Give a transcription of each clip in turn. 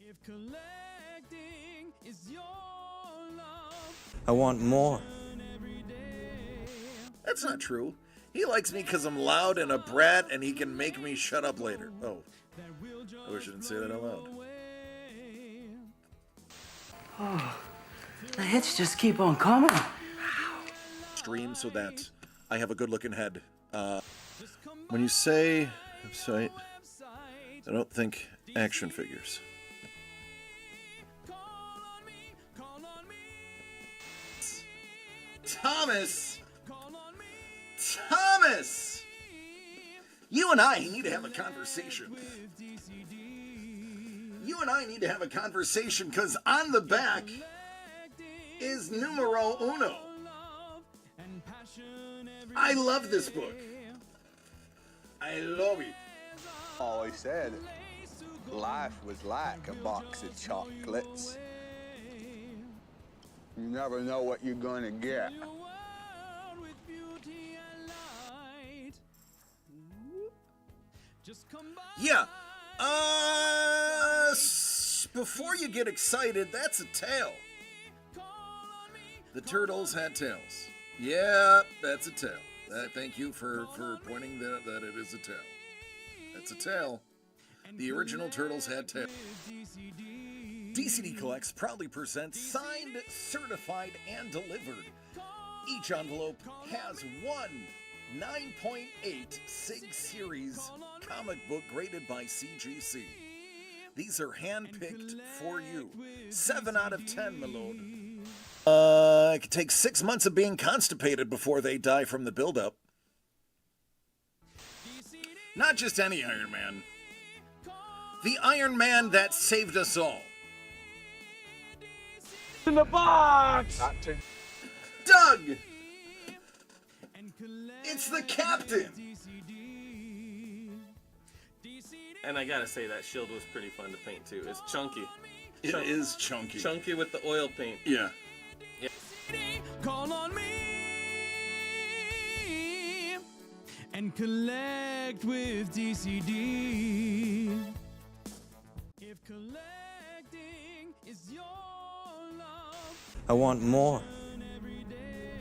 If collecting is your love, I want more. every day. That's not true. He likes me because I'm loud and a brat and he can make me shut up later. Oh, I wish I didn't say that out loud. The hits just keep on coming. Stream so that I have a good looking head. When you say website, I don't think action figures. Thomas! Thomas! You and I need to have a conversation. You and I need to have a conversation because on the back is numero uno. I love this book. I love it. Always said life was like a box of chocolates. You never know what you're gonna get. Yeah. Before you get excited, that's a tail. The turtles had tails. Yeah, that's a tail. Thank you for pointing that it is a tail. That's a tail. The original turtles had tails. DCD Collects proudly presents signed, certified, and delivered. Each envelope has one 9.8 SIG Series comic book graded by CGC. These are hand-picked for you. 7 out of 10, my lord. It could take 6 months of being constipated before they die from the buildup. Not just any Iron Man. The Iron Man that saved us all. In the box! Doug! It's the Captain! And I gotta say, that shield was pretty fun to paint too. It's chunky. It is chunky. Chunky with the oil paint. Yeah. Call on me and collect with DCD. If collecting is your love, I want more. every day.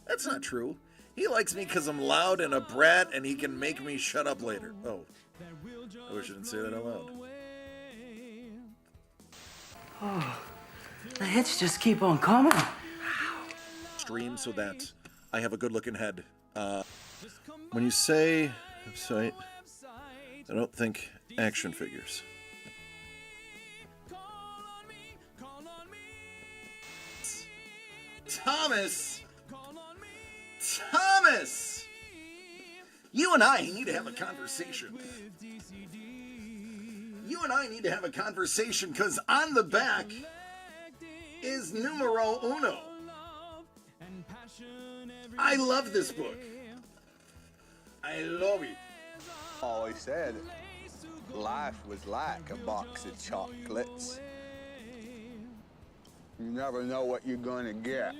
That's not true. He likes me because I'm loud and a brat and he can make me shut up later. Oh, I wish I didn't say that out loud. The hits just keep on coming. Stream so that I have a good looking head. When you say website, I don't think action figures. Thomas! Thomas! You and I need to have a conversation. You and I need to have a conversation because on the back is numero uno. I love this book. I love it. Always said life was like a box of chocolates. You never know what you're gonna get.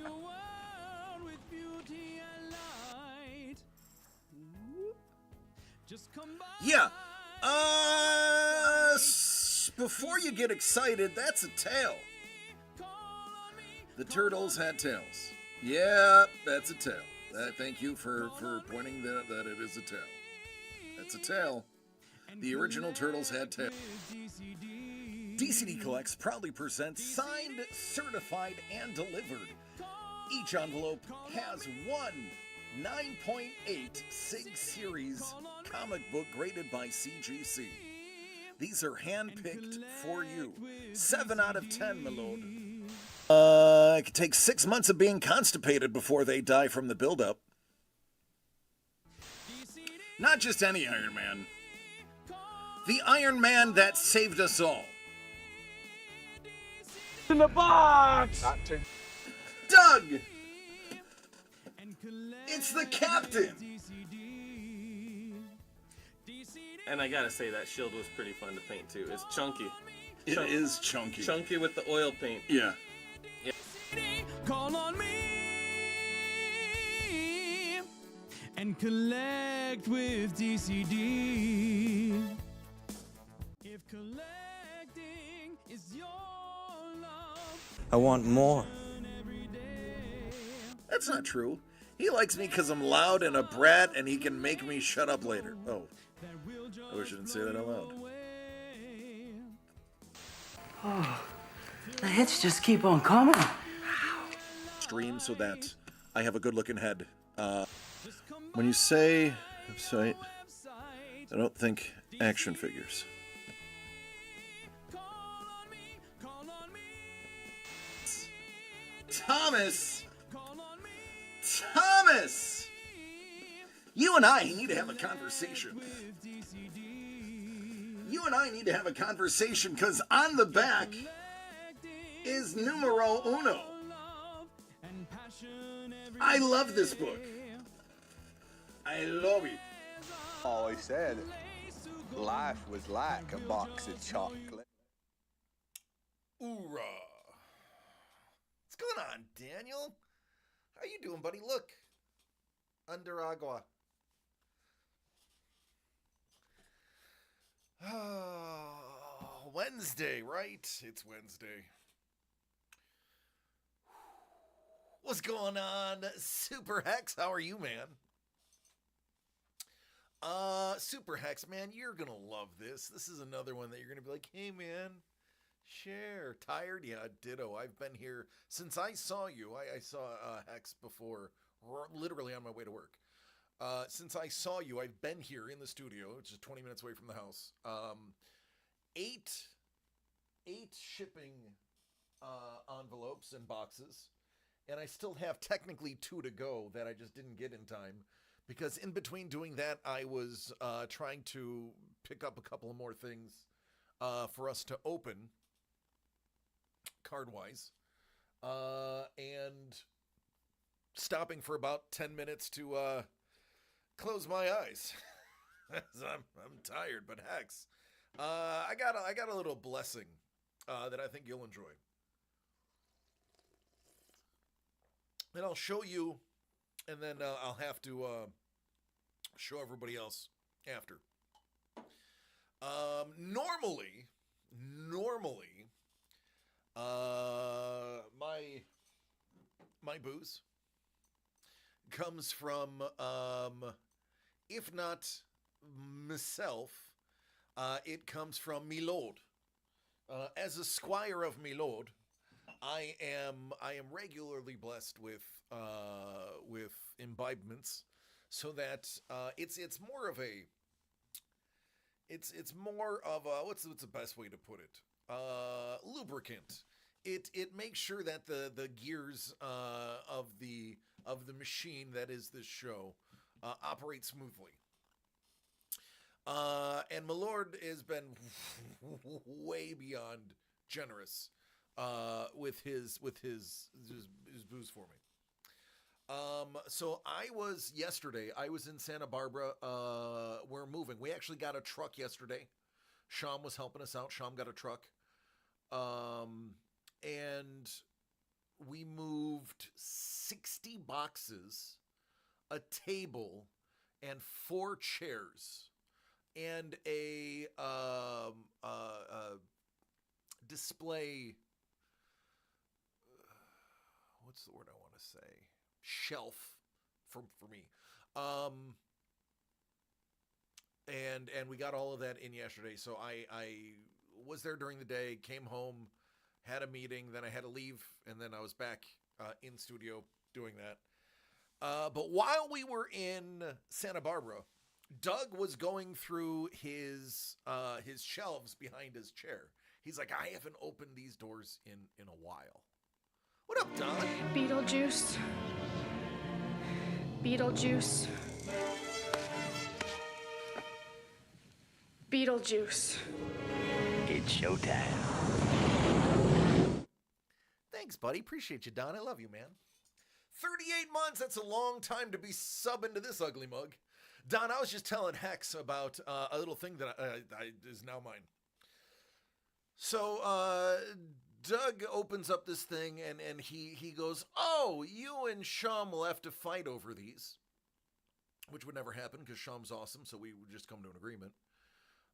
Yeah. Before you get excited, that's a tail. The turtles had tails. Yeah, that's a tail. Thank you for pointing that it is a tail. That's a tail. The original turtles had tails. DCD Collects proudly presents signed, certified, and delivered. Each envelope has one 9.8 SIG Series comic book graded by CGC. These are hand-picked for you. 7 out of 10, my lord. It could take 6 months of being constipated before they die from the buildup. Not just any Iron Man. The Iron Man that saved us all. In the box! Doug! It's the Captain! And I gotta say, that shield was pretty fun to paint too. It's chunky. It is chunky. Chunky with the oil paint. Yeah. Call on me and collect with DCD. If collecting I want more. That's not true. He likes me because I'm loud and a brat and he can make me shut up later. Oh, I wish I didn't say that out loud. The hits just keep on coming. Stream so that I have a good looking head. When you say website, I don't think action figures. Thomas! Thomas! You and I need to have a conversation. You and I need to have a conversation because on the back is numero uno. I love this book. I love it. Always said life was like a box of chocolate. Hoorah. What's going on, Daniel? How you doing, buddy? Look. Under agua. Oh, Wednesday, right? It's Wednesday. What's going on, Super Hex? How are you, man? Super Hex, man, you're gonna love this. This is another one that you're gonna be like, hey, man, share. Tired? Yeah, ditto. I've been here since I saw you. I saw Hex before, literally on my way to work. Since I saw you, I've been here in the studio, which is 20 minutes away from the house. Eight shipping envelopes and boxes, and I still have technically 2 to go that I just didn't get in time. Because in between doing that, I was trying to pick up a couple of more things for us to open, card-wise, and stopping for about 10 minutes to close my eyes. I'm tired, but Hex, I got a little blessing that I think you'll enjoy, and I'll show you. And then I'll have to show everybody else after. Normally, my booze comes from, if not myself, it comes from me lord. As a squire of me lord, I am regularly blessed with imbibements, so that it's more of a what's the best way to put it? Lubricant. It makes sure that the gears of the machine that is this show operate smoothly. And my lord has been way beyond generous with his booze for me. So yesterday I was in Santa Barbara. We're moving. We actually got a truck yesterday. Sham was helping us out. Sham got a truck. And we moved 60 boxes, a table, and 4 chairs, and a display. What's the word I want to say? Shelf for me. And we got all of that in yesterday. So I was there during the day, came home, had a meeting, then I had to leave, and then I was back in studio doing that. But while we were in Santa Barbara, Doug was going through his shelves behind his chair. He's like, I haven't opened these doors in a while. What up, Don? Beetlejuice. Beetlejuice. Beetlejuice. It's showtime. Thanks, buddy. Appreciate you, Don. I love you, man. 38 months, that's a long time to be subbing to this ugly mug. Don, I was just telling Hex about a little thing that is now mine. So, Doug opens up this thing, and he goes, oh, you and Sham will have to fight over these. Which would never happen, because Sham's awesome, so we would just come to an agreement.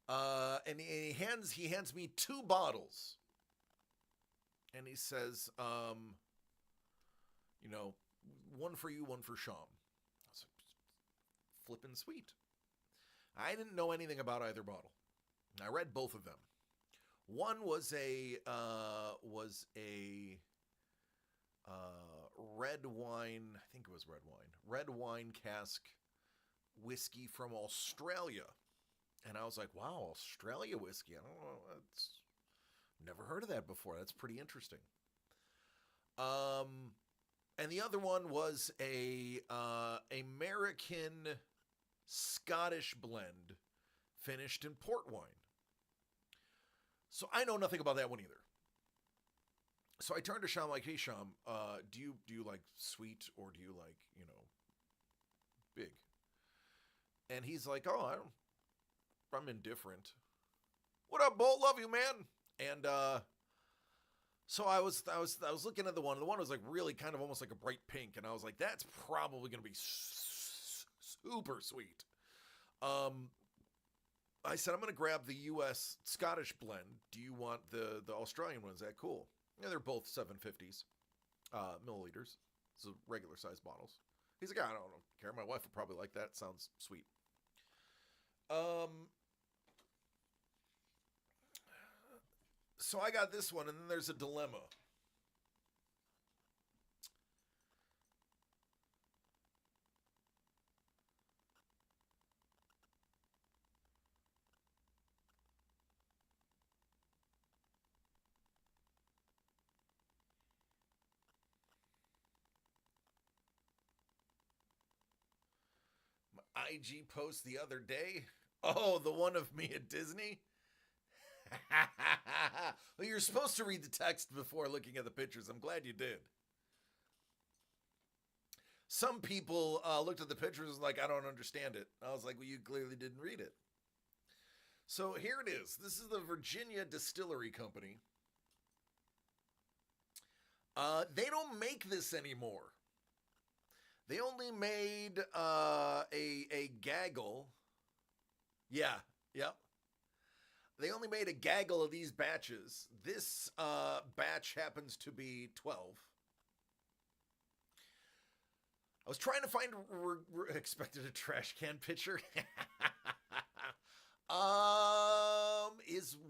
And he hands me 2 bottles and he says, you know, one for you, one for Sham. I was like, flippin' sweet. I didn't know anything about either bottle. I read both of them. One was a red wine, I think it was red wine cask whiskey from Australia. And I was like, wow, Australia whiskey. I don't know. That's never heard of that before. That's pretty interesting. And the other one was a American Scottish blend finished in port wine. So I know nothing about that one either. So I turned to Sham like, hey Sham, do you like sweet or do you like, you know, big? And he's like, oh, I'm indifferent. What up, Bolt? Love you, man. And so I was looking at the one. The one was like really kind of almost like a bright pink, and I was like, that's probably gonna be super sweet. I said, I'm gonna grab the U.S. Scottish blend. Do you want the Australian one? Is that cool? Yeah, they're both 750s, milliliters. So regular size bottles. He's like, I don't care. My wife would probably like that. Sounds sweet. So I got this one, and then there's a dilemma. My IG post the other day. Oh, the one of me at Disney? Well, you're supposed to read the text before looking at the pictures. I'm glad you did. Some people looked at the pictures and was like, I don't understand it. I was like, well, you clearly didn't read it. So here it is. This is the Virginia Distillery Company. They don't make this anymore. They only made a gaggle. Yeah, yep. They only made a gaggle of these batches. This batch happens to be 12. I was trying to find expected a trash can picture.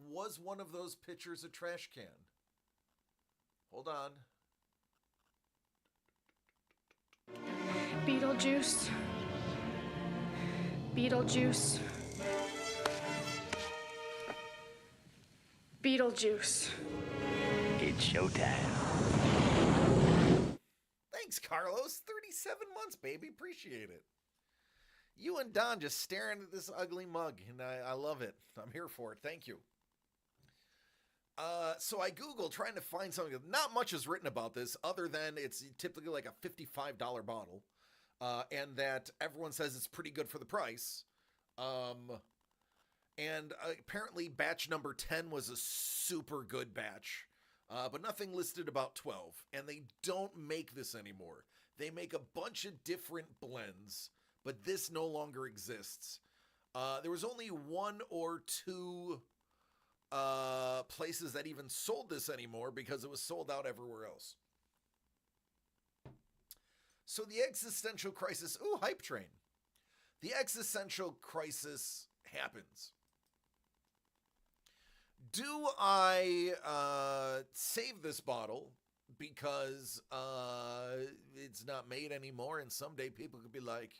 Was one of those pictures a trash can? Hold on. Beetlejuice. Beetlejuice. Beetlejuice. It's showtime. Thanks, Carlos. 37 months, baby. Appreciate it. You and Don just staring at this ugly mug, and I love it. I'm here for it. Thank you. So I Googled trying to find something. Not much is written about this other than it's typically like a $55 bottle, and that everyone says it's pretty good for the price. And apparently batch number 10 was a super good batch, but nothing listed about 12. And they don't make this anymore. They make a bunch of different blends, but this no longer exists. There was only one or two places that even sold this anymore because it was sold out everywhere else. So the existential crisis, ooh, hype train. The existential crisis happens. Do I save this bottle because it's not made anymore and someday people could be like,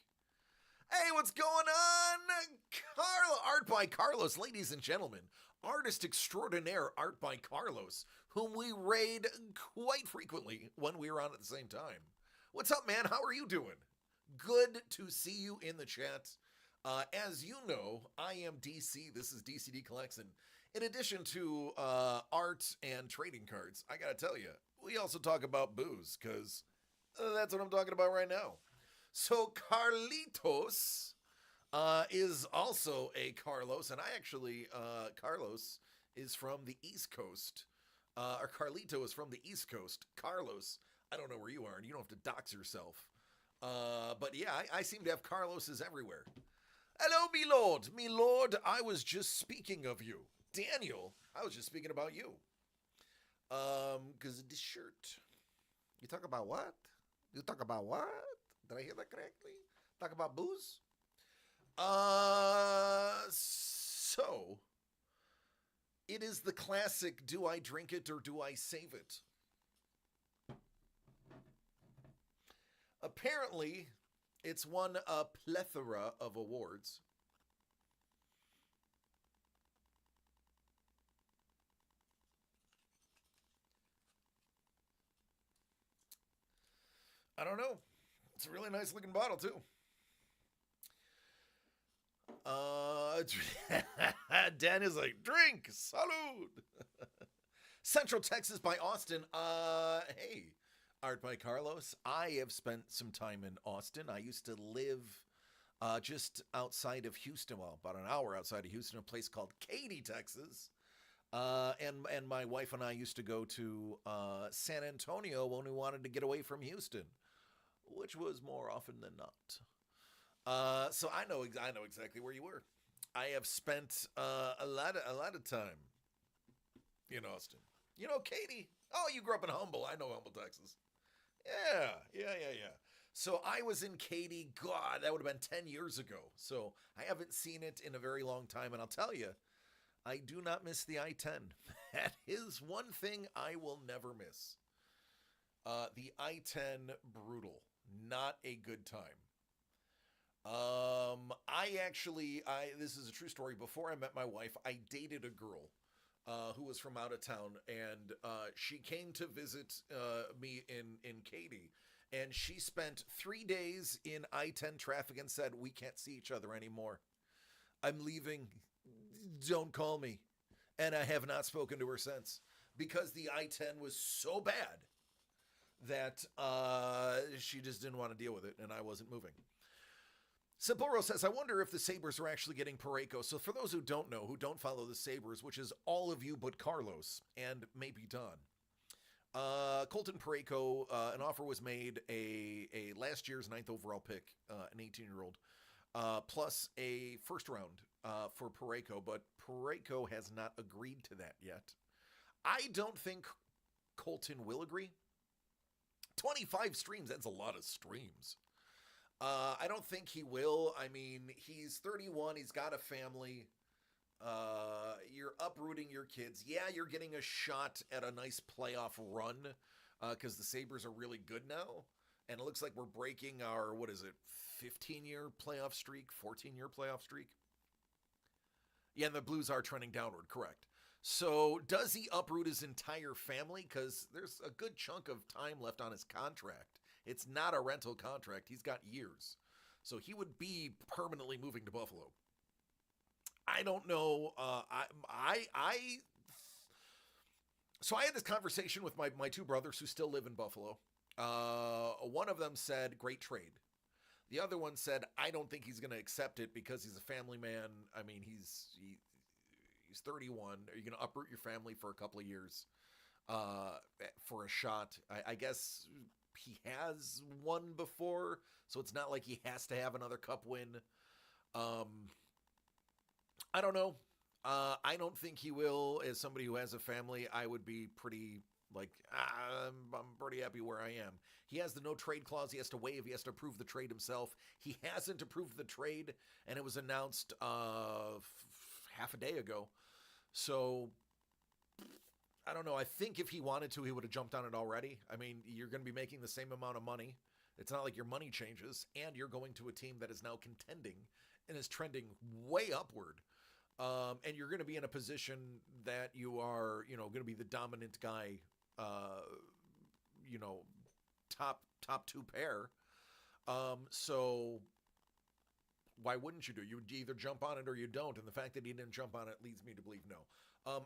hey, what's going on? Art by Carlos, ladies and gentlemen. Artist extraordinaire Art by Carlos, whom we raid quite frequently when we were on at the same time. What's up, man? How are you doing? Good to see you in the chat. As you know, I am DC. This is DCD Collection. In addition to art and trading cards, I gotta tell you, we also talk about booze, because that's what I'm talking about right now. So Carlitos is also a Carlos, and I actually, Carlos is from the East Coast, or Carlito is from the East Coast. Carlos, I don't know where you are, and you don't have to dox yourself. But yeah, I seem to have Carloses everywhere. Hello, me lord. Me lord, I was just speaking of you. Daniel, I was just speaking about you. Because of this shirt. You talk about what? You talk about what? Did I hear that correctly? Talk about booze? So it is the classic, do I drink it or do I save it? Apparently, it's won a plethora of awards. I don't know. It's a really nice looking bottle, too. Dan is like, drink, salud. Central Texas by Austin. Hey, Art by Carlos. I have spent some time in Austin. I used to live just outside of Houston, well, about an hour outside of Houston, a place called Katy, Texas. And my wife and I used to go to San Antonio when we wanted to get away from Houston, which was more often than not. So I know exactly where you were. I have spent a lot of time in Austin. You know Katy? Oh, you grew up in Humble. I know Humble, Texas. Yeah. So I was in Katy. God, that would have been 10 years ago. So I haven't seen it in a very long time, and I'll tell you, I do not miss the I-10. That is one thing I will never miss. The I-10, brutal. Not a good time. This is a true story. Before I met my wife, I dated a girl who was from out of town, and she came to visit me in Katy, and she spent 3 days in I-10 traffic and said, we can't see each other anymore. I'm leaving. Don't call me. And I have not spoken to her since because the I-10 was so bad that she just didn't want to deal with it, and I wasn't moving. Simple Rose says, I wonder if the Sabres are actually getting Parayko. So for those who don't know, who don't follow the Sabres, which is all of you but Carlos and maybe Don, Colton Parayko, an offer was made, a last year's 9th overall pick, an 18-year-old, plus a first round for Parayko, but Parayko has not agreed to that yet. I don't think Colton will agree. 25 streams, that's a lot of streams. I don't think he will. I mean, he's 31. He's got a family. You're uprooting your kids. Yeah, you're getting a shot at a nice playoff run because the Sabres are really good now. And it looks like we're breaking our, 15-year playoff streak, 14-year playoff streak? Yeah, and the Blues are trending downward, correct. So does he uproot his entire family? Because there's a good chunk of time left on his contract. It's not a rental contract. He's got years. So he would be permanently moving to Buffalo. I don't know. So I had this conversation with my two brothers who still live in Buffalo. One of them said, great trade. The other one said, I don't think he's going to accept it because he's a family man. I mean, he's 31. Are you going to uproot your family for a couple of years for a shot? I guess he has won before, so it's not like he has to have another cup win. I don't know. I don't think he will. As somebody who has a family, I would be pretty I'm pretty happy where I am. He has the no trade clause. He has to waive. He has to approve the trade himself. He hasn't approved the trade, and it was announced half a day ago. So I don't know. I think if he wanted to, he would have jumped on it already. I mean, you're going to be making the same amount of money. It's not like your money changes, and you're going to a team that is now contending and is trending way upward. And you're going to be in a position that you are, going to be the dominant guy, top two pair. So why wouldn't you do? You would either jump on it or you don't. And the fact that he didn't jump on it leads me to believe no.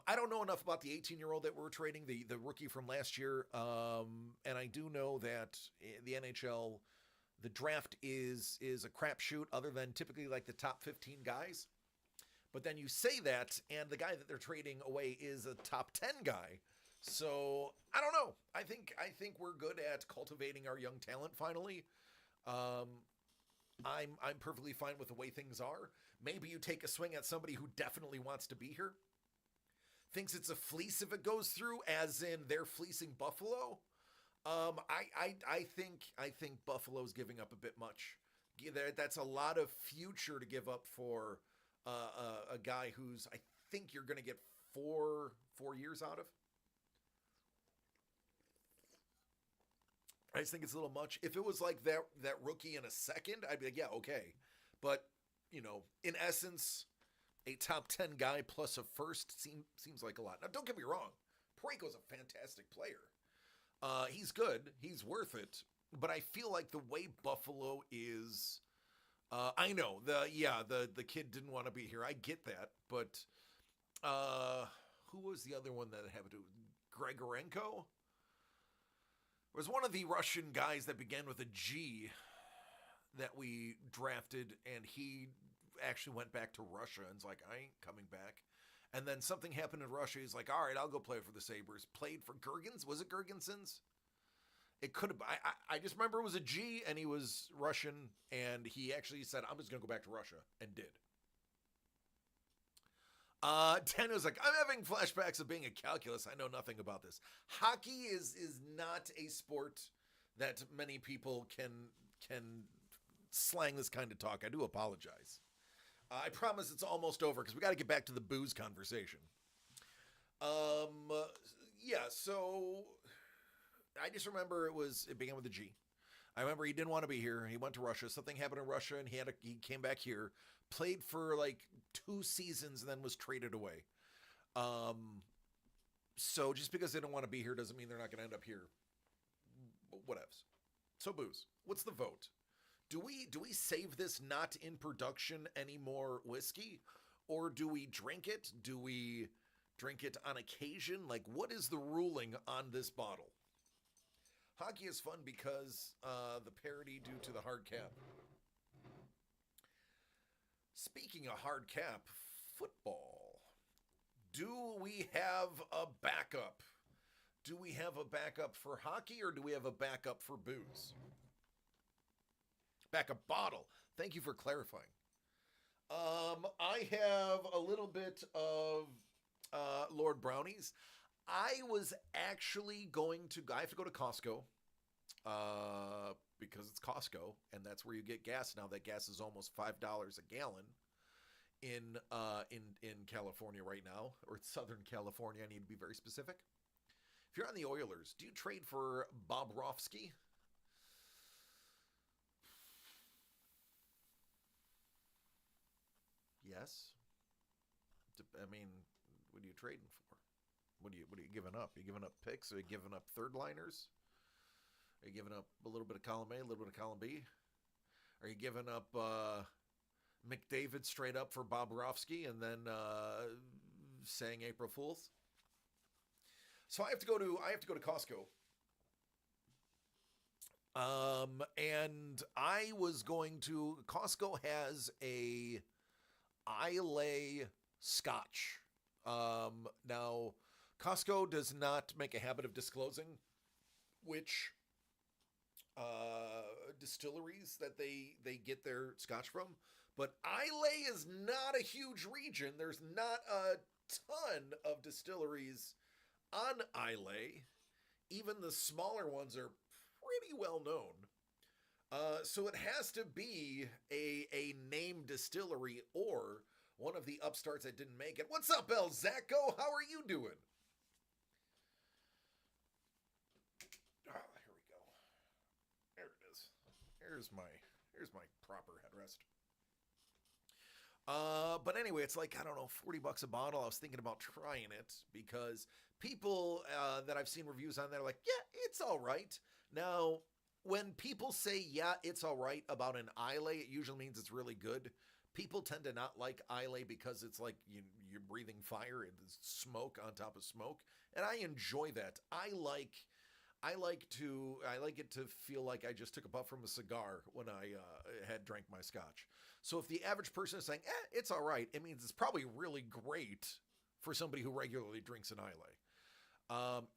I don't know enough about the 18-year-old that we're trading, the rookie from last year. And I do know that the NHL, the draft is a crapshoot other than typically like the top 15 guys. But then you say that, and the guy that they're trading away is a top 10 guy. So I don't know. I think we're good at cultivating our young talent finally. I'm perfectly fine with the way things are. Maybe you take a swing at somebody who definitely wants to be here. thinks it's a fleece if it goes through, as in they're fleecing Buffalo. I think Buffalo's giving up a bit much. That's a lot of future to give up for a guy who's, I think you're going to get four years out of. I just think it's a little much. If it was like that rookie in a second, I'd be like, yeah, okay. But, in essence, a top 10 guy plus a first seems like a lot. Now, don't get me wrong. Parayko's a fantastic player. He's good. He's worth it. But I feel like the way Buffalo is, I know the kid didn't want to be here. I get that. But who was the other one that happened to? Grigorenko? It was one of the Russian guys that began with a G that we drafted, and he actually went back to Russia and's like, I ain't coming back. And then something happened in Russia. He's like, all right, I'll go play for the Sabres. Played for Gergens. Was it Gergensons? It could have. I just remember it was a G, and he was Russian, and he actually said, I'm just going to go back to Russia, and did. Daniel's like, I'm having flashbacks of being a calculus. I know nothing about this. Hockey is not a sport that many people can slang this kind of talk. I do apologize. I promise it's almost over because we got to get back to the booze conversation. Yeah, so I just remember it began with a G. I remember he didn't want to be here. He went to Russia. Something happened in Russia, and he came back here, played for like 2 seasons, and then was traded away. So just because they don't want to be here doesn't mean they're not going to end up here. Whatevs. So booze. What's the vote? Do we save this not in production anymore whiskey, or do we drink it? Do we drink it on occasion? Like, what is the ruling on this bottle? Hockey is fun because the parody due to the hard cap. Speaking of hard cap, football. Do we have a backup? Do we have a backup for hockey, or do we have a backup for booze? Backup bottle. Thank you for clarifying. I have a little bit of Lord Brownies. I was actually I have to go to Costco because it's Costco, and that's where you get gas now. That gas is almost $5 a gallon in California right now, or Southern California. I need to be very specific. If you're on the Oilers, do you trade for Bobrovsky? Yes. I mean, what are you trading for? What are you giving up? Are you giving up picks? Are you giving up third liners? Are you giving up a little bit of column A, a little bit of column B? Are you giving up McDavid straight up for Bobrovsky and then saying April Fools? So I have to go to Costco. And I was going to. Costco has a Islay Scotch. Now, Costco does not make a habit of disclosing which distilleries that they get their Scotch from, but Islay is not a huge region. There's not a ton of distilleries on Islay. Even the smaller ones are pretty well known. So it has to be a named distillery or one of the upstarts that didn't make it. What's up, El Zacco? How are you doing? Ah, here we go. There it is. Here's my proper headrest. But anyway, it's like, I don't know, $40 a bottle. I was thinking about trying it because people that I've seen reviews on there are like, yeah, it's all right. Now, when people say, yeah, it's all right about an Islay, it usually means it's really good. People tend to not like Islay because it's like you're breathing fire and there's smoke on top of smoke. And I enjoy that. I like it to feel like I just took a puff from a cigar when I had drank my scotch. So if the average person is saying, it's all right, it means it's probably really great for somebody who regularly drinks an Islay.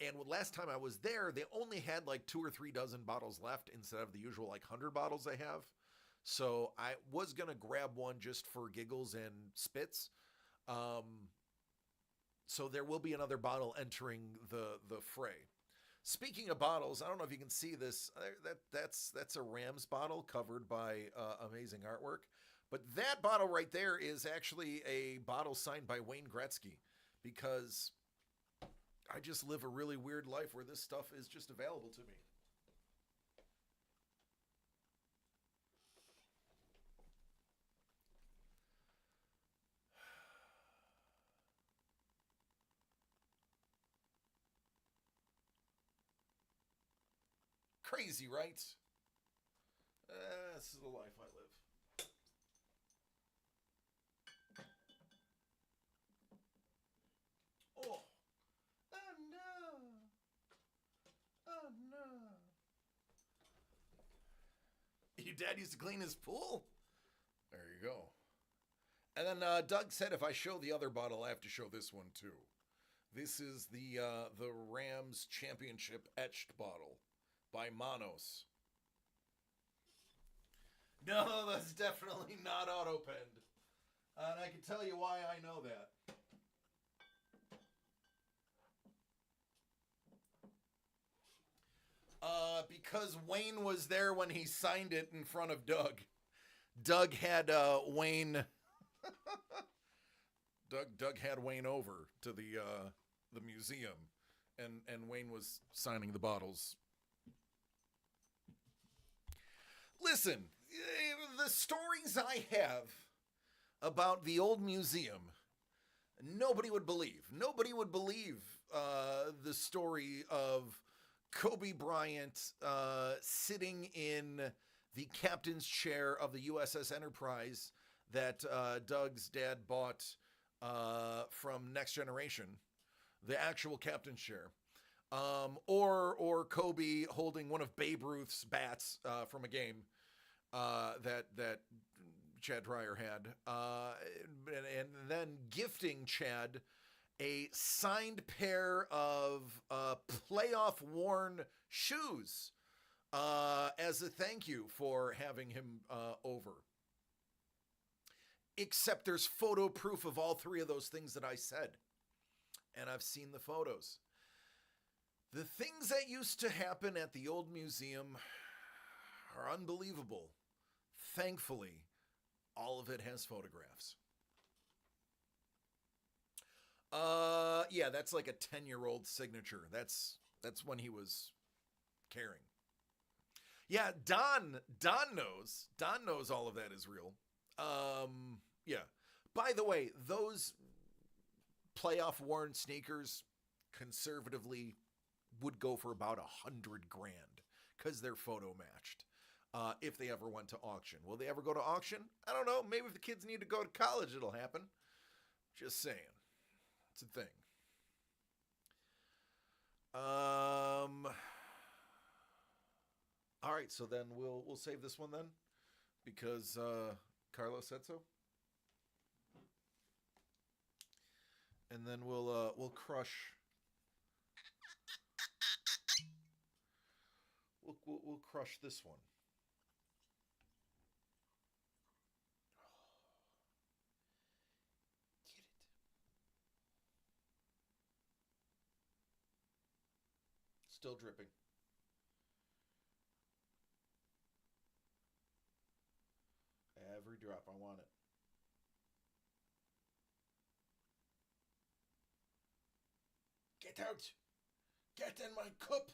And last time I was there, they only had like 2 or 3 dozen bottles left instead of the usual like 100 bottles they have. So I was going to grab one just for giggles and spits. So there will be another bottle entering the fray. Speaking of bottles, I don't know if you can see this. That's a Rams bottle covered by amazing artwork. But that bottle right there is actually a bottle signed by Wayne Gretzky, because I just live a really weird life where this stuff is just available to me. Crazy, right? This is the life I live. Oh. Oh no. Oh no. Your dad used to clean his pool? There you go. And then Doug said if I show the other bottle, I have to show this one too. This is the Rams Championship etched bottle by Manos. No, that's definitely not auto-penned. And I can tell you why I know that. Because Wayne was there when he signed it in front of Doug. Doug had Wayne... Doug had Wayne over to the museum, and Wayne was signing the bottles. Listen, the stories I have about the old museum, nobody would believe. Nobody would believe the story of Kobe Bryant sitting in the captain's chair of the USS Enterprise that Doug's dad bought from Next Generation, the actual captain's chair. Or Kobe holding one of Babe Ruth's bats from a game that Chad Pryor had, and then gifting Chad a signed pair of playoff worn shoes as a thank you for having him over. Except there's photo proof of all three of those things that I said, and I've seen the photos. The things that used to happen at the old museum are unbelievable. Thankfully, all of it has photographs. Yeah, that's like a 10-year-old signature. That's when he was caring. Yeah, Don knows. Don knows all of that is real. Yeah. By the way, those playoff worn sneakers conservatively would go for about $100,000 because they're photo matched. If they ever went to auction. Will they ever go to auction? I don't know. Maybe if the kids need to go to college, it'll happen. Just saying. It's a thing. All right, so then we'll save this one then, because Carlos said so. And then we'll crush. We'll crush this one. Get it. Still dripping. Every drop, I want it. Get out! Get in my cup!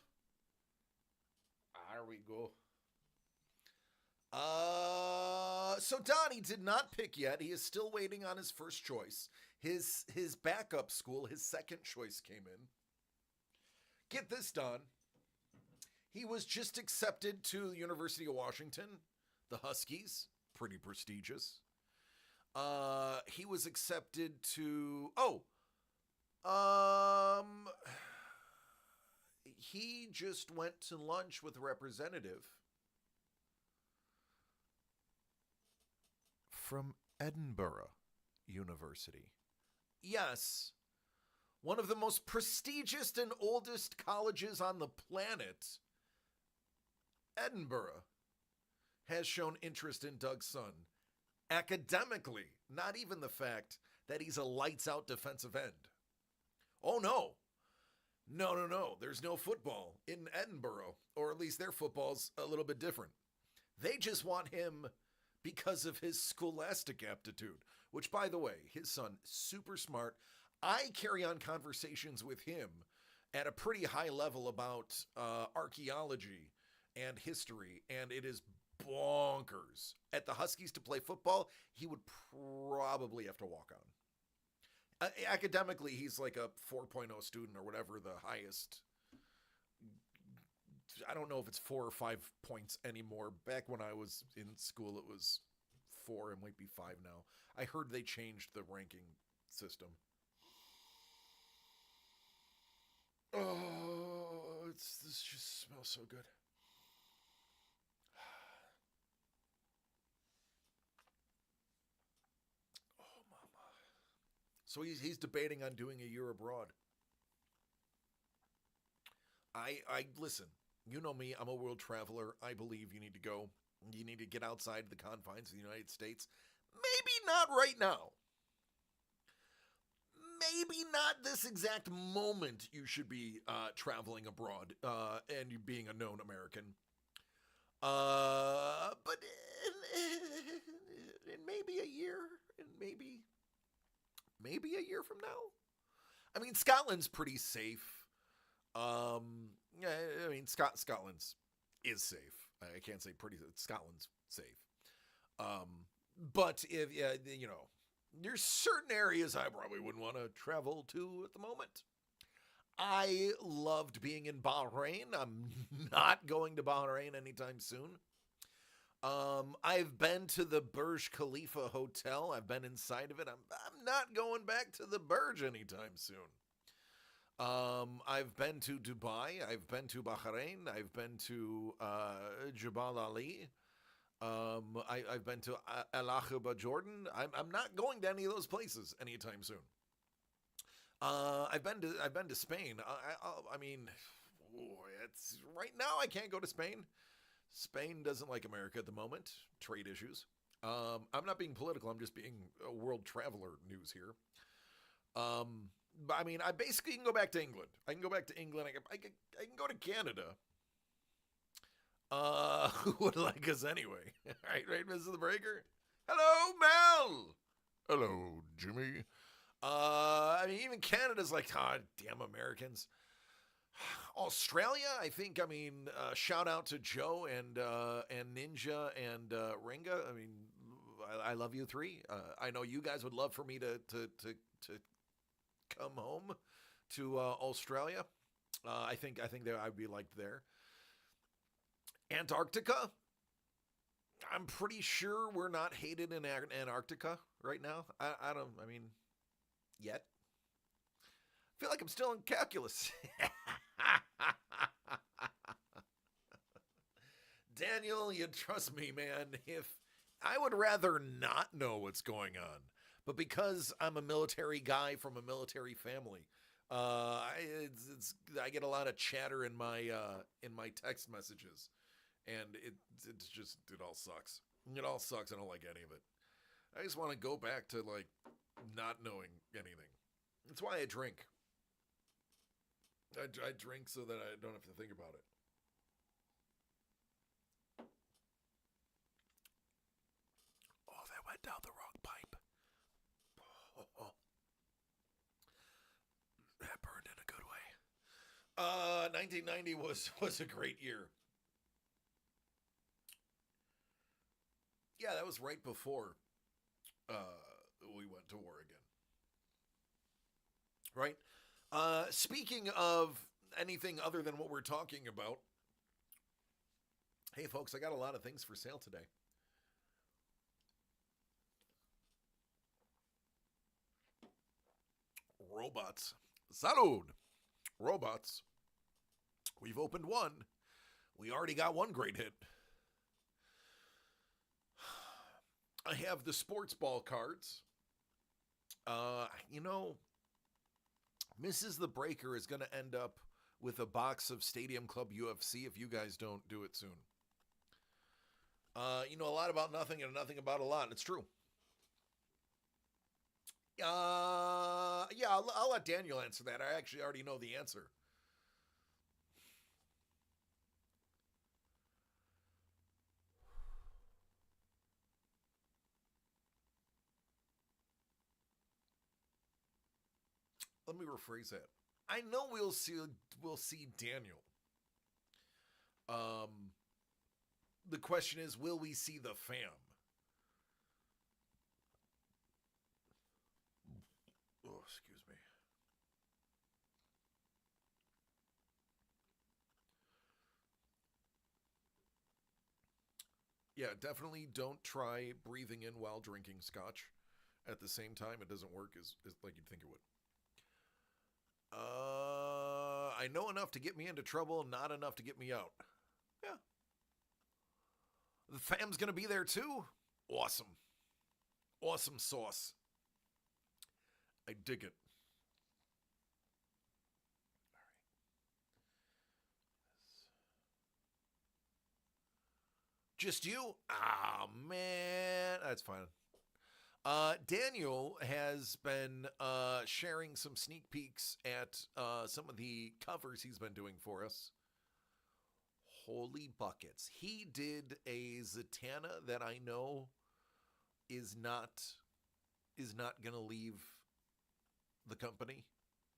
There we go. So Donnie did not pick yet. He is still waiting on his first choice. His backup school, his second choice came in. Get this, Don. He was just accepted to the University of Washington, the Huskies, pretty prestigious. He was accepted to he just went to lunch with a representative from Edinburgh University. Yes, one of the most prestigious and oldest colleges on the planet, Edinburgh, has shown interest in Doug's son. Academically, not even the fact that he's a lights-out defensive end. Oh, no. No, no, no. There's no football in Edinburgh, or at least their football's a little bit different. They just want him because of his scholastic aptitude, which, by the way, his son, super smart. I carry on conversations with him at a pretty high level about archaeology and history, and it is bonkers. At the Huskies to play football, he would probably have to walk on. Academically, he's like a 4.0 student or whatever the highest. I don't know if it's 4 or 5 points anymore. Back when I was in school, it was 4. It might be 5 now. I heard they changed the ranking system. Oh, this just smells so good. Oh, mama. So he's debating on doing a year abroad. I listen. You know me. I'm a world traveler. I believe you need to go. You need to get outside the confines of the United States. Maybe not right now. Maybe not this exact moment you should be traveling abroad and you being a known American. But in maybe a year, and maybe a year from now. I mean, Scotland's pretty safe. I mean, Scotland's is safe. I can't say pretty. Scotland's safe. But if you know, there's certain areas I probably wouldn't want to travel to at the moment. I loved being in Bahrain. I'm not going to Bahrain anytime soon. I've been to the Burj Khalifa Hotel. I've been inside of it. I'm not going back to the Burj anytime soon. I've been to Dubai. I've been to Bahrain. I've been to Jabal Ali. I've been to Al Aqaba, Jordan. I'm not going to any of those places anytime soon. I've been to Spain. I mean, it's right now I can't go to Spain. Spain doesn't like America at the moment. Trade issues. I'm not being political. I'm just being a world traveler news here. But I mean, I basically can go back to England. I can go back to England. I can go to Canada. Who would like us anyway? right, Mrs. the Breaker? Hello, Mel! Hello, Jimmy. I mean, even Canada's like, damn Americans. Australia, I think, I mean, shout out to Joe and Ninja and Ringa. I mean, I love you three. I know you guys would love for me to come home to Australia. I think that I'd be liked there. Antarctica. I'm pretty sure we're not hated in Antarctica right now. I mean, yet. I feel like I'm still in calculus. Daniel, you trust me, man. If I would rather not know what's going on, but because I'm a military guy from a military family, I get a lot of chatter in my text messages, and it all sucks. It all sucks. I don't like any of it. I just want to go back to like not knowing anything. That's why I drink. I drink so that I don't have to think about it. Oh, that went down the wrong pipe. Oh. That burned in a good way. 1990 was a great year. Yeah, that was right before we went to war again. Right? Speaking of anything other than what we're talking about, hey folks, I got a lot of things for sale today. Robots. Salud! Robots. We've opened one. We already got one great hit. I have the sports ball cards. Mrs. the Breaker is going to end up with a box of Stadium Club UFC if you guys don't do it soon. You know a lot about nothing and nothing about a lot, and it's true. Yeah, I'll let Daniel answer that. I actually already know the answer. Let me rephrase that. I know we'll see Daniel. The question is, will we see the fam? Oh, excuse me. Yeah, definitely don't try breathing in while drinking scotch at the same time. It doesn't work as like you'd think it would. I know enough to get me into trouble, not enough to get me out. Yeah. The fam's gonna be there too? Awesome. Awesome sauce. I dig it. Just you? Ah, man. That's fine. Daniel has been sharing some sneak peeks at some of the covers he's been doing for us. Holy buckets. He did a Zatanna that I know is not going to leave the company.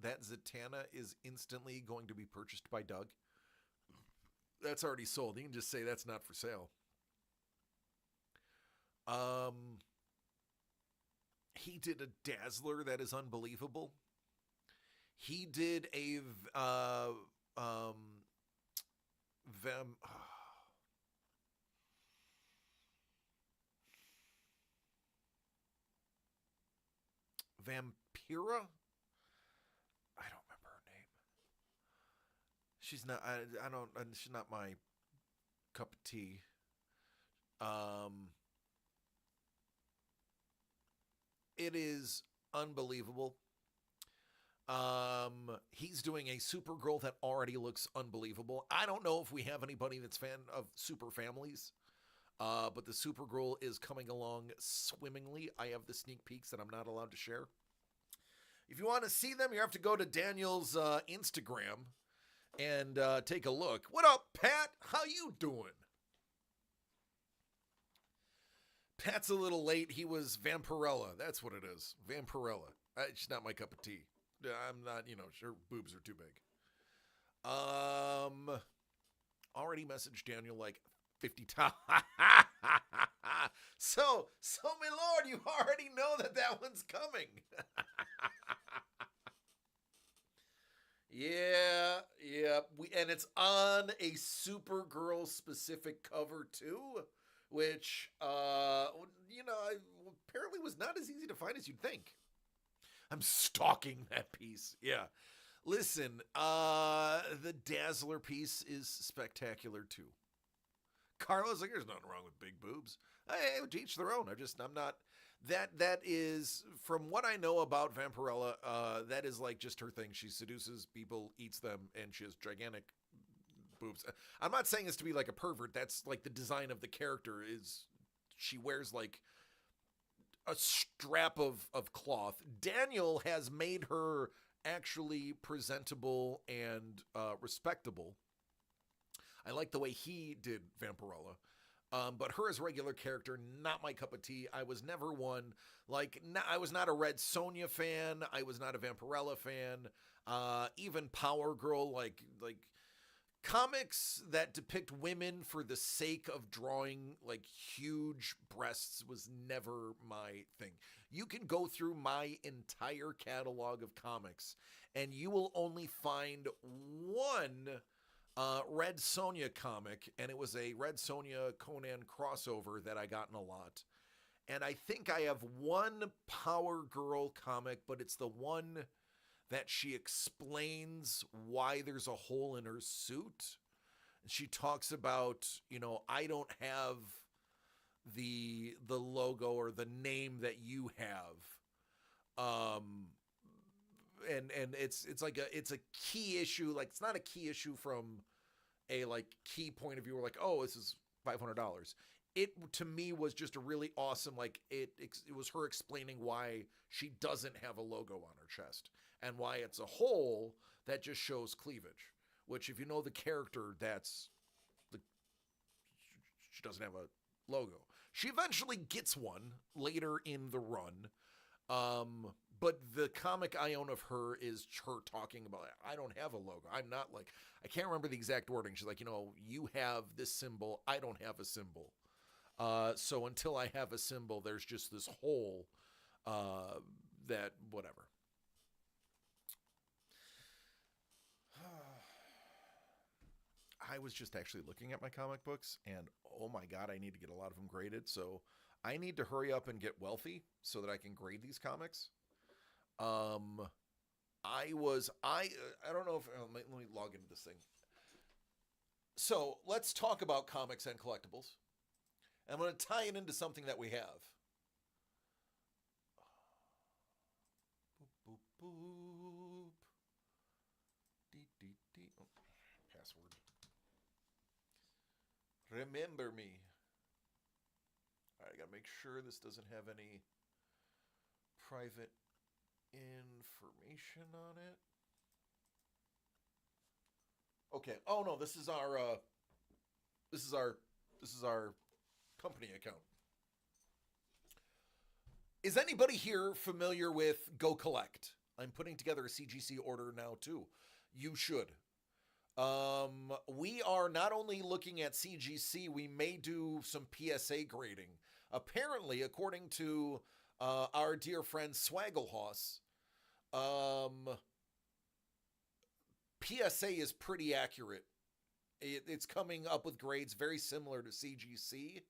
That Zatanna is instantly going to be purchased by Doug. That's already sold. You can just say that's not for sale. He did a Dazzler that is unbelievable. He did a Vampira? I don't remember her name. She's not. I don't. She's not my cup of tea. It is unbelievable. He's doing a Supergirl that already looks unbelievable. I don't know if we have anybody that's fan of super families, but the Supergirl is coming along swimmingly. I have the sneak peeks that I'm not allowed to share. If you want to see them, you have to go to Daniel's Instagram and take a look. What up, Pat? How you doing? Pat's a little late. He was Vampirella. That's what it is. Vampirella. It's not my cup of tea. I'm not, her boobs are too big. Already messaged Daniel like 50 times. So my lord, you already know that one's coming. Yeah. And it's on a Supergirl specific cover too, which, apparently was not as easy to find as you'd think. I'm stalking that piece. Yeah. Listen, the Dazzler piece is spectacular too. Carlos, like, there's nothing wrong with big boobs. Hey, to each their own. I'm not, that is, from what I know about Vampirella, that is like just her thing. She seduces people, eats them, and she has gigantic boobs. I'm not saying this to be like a pervert. That's like the design of the character is she wears like a strap of cloth. Daniel has made her actually presentable and respectable. I like the way he did Vampirella. But her as a regular character, not my cup of tea. I was never one. I was not a Red Sonja fan. I was not a Vampirella fan. Even Power Girl, like comics that depict women for the sake of drawing like huge breasts was never my thing. You can go through my entire catalog of comics and you will only find one Red Sonja comic, and it was a Red Sonja Conan crossover that I got in a lot. And I think I have one Power Girl comic, but it's the one that she explains why there's a hole in her suit. She talks about, I don't have the logo or the name that you have. And it's like it's a key issue. Like, it's not a key issue from a like key point of view. We're like, oh, this is $500. it to me was just a really awesome, like it was her explaining why she doesn't have a logo on her chest and why it's a hole that just shows cleavage, which if you know the character, she doesn't have a logo. She eventually gets one later in the run. But the comic I own of her is her talking about, I don't have a logo. I'm not like, I can't remember the exact wording. She's like, you have this symbol. I don't have a symbol. So until I have a symbol, there's just this hole, that whatever. I was just actually looking at my comic books and oh my God, I need to get a lot of them graded. So I need to hurry up and get wealthy so that I can grade these comics. I don't know if, let me log into this thing. So let's talk about comics and collectibles. I'm going to tie it into something that we have. Boop, boop, boop. Dee, dee, dee. Oh, password. Remember me. All right, I got to make sure this doesn't have any private information on it. Okay. Oh no, this is our company account. Is anybody here familiar with Go Collect? I'm putting together a CGC order now too. You should. We are not only looking at CGC, we may do some PSA grading. Apparently, according to our dear friend Swagglehauss, PSA is pretty accurate. It's coming up with grades very similar to CGC.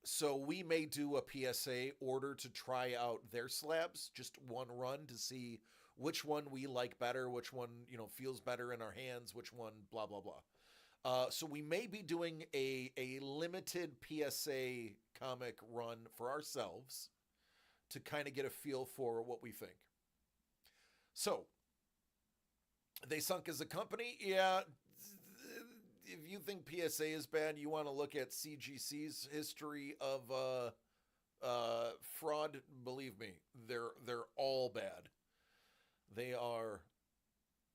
So we may do a PSA order to try out their slabs, just one run to see which one we like better, which one, feels better in our hands, which one, blah, blah, blah. So we may be doing a limited PSA comic run for ourselves to kind of get a feel for what we think. So, they sunk as a company? Yeah. If you think PSA is bad, you want to look at CGC's history of fraud, believe me, they're all bad. They are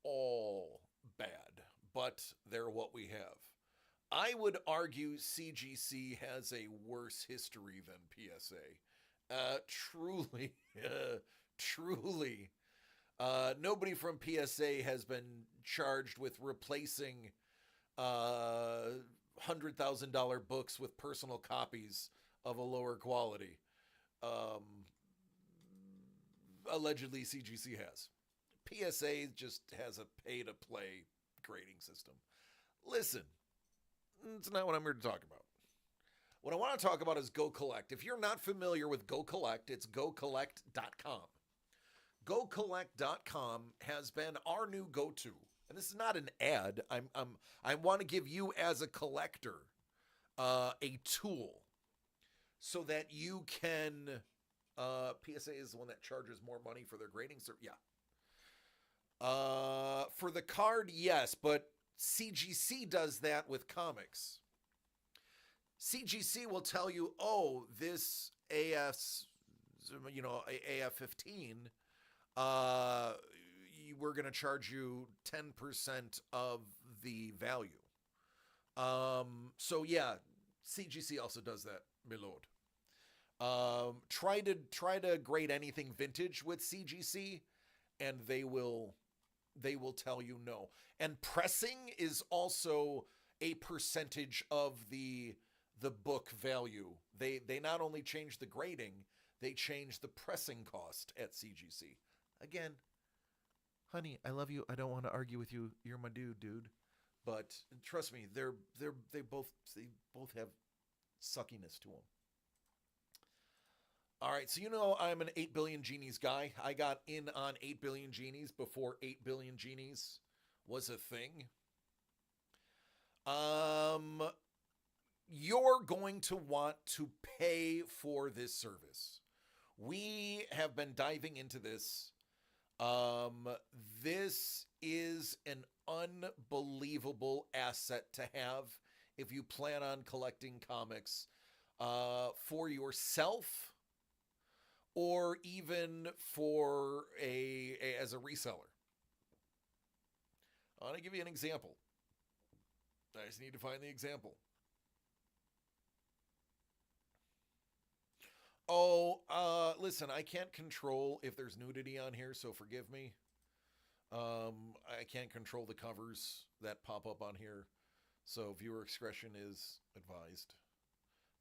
all bad, but they're what we have. I would argue CGC has a worse history than PSA. Truly, truly. Nobody from PSA has been charged with replacing $100,000 books with personal copies of a lower quality. Allegedly, CGC has. PSA just has a pay-to-play grading system. Listen, it's not what I'm here to talk about. What I want to talk about is Go Collect. If you're not familiar with Go Collect, it's gocollect.com. GoCollect.com has been our new go-to. And this is not an ad. I want to give you as a collector a tool so that you can... PSA is the one that charges more money for their grading. Yeah. For the card, yes, but CGC does that with comics. CGC will tell you, oh, this AF-15, we're going to charge you 10% of the value. So yeah, CGC also does that, my lord. Try to grade anything vintage with CGC, and they will tell you no. And pressing is also a percentage of the book value. They not only change the grading, they change the pressing cost at CGC. Again, honey, I love you. I don't want to argue with you. You're my dude. But trust me, they both have suckiness to them. All right, so I'm an 8 Billion Genies guy. I got in on 8 Billion Genies before 8 Billion Genies was a thing. You're going to want to pay for this service. We have been diving into this. This is an unbelievable asset to have if you plan on collecting comics for yourself or even for as a reseller. I want to give you an example. I just need to find the example. Oh, listen, I can't control if there's nudity on here, so forgive me. I can't control the covers that pop up on here, so viewer discretion is advised.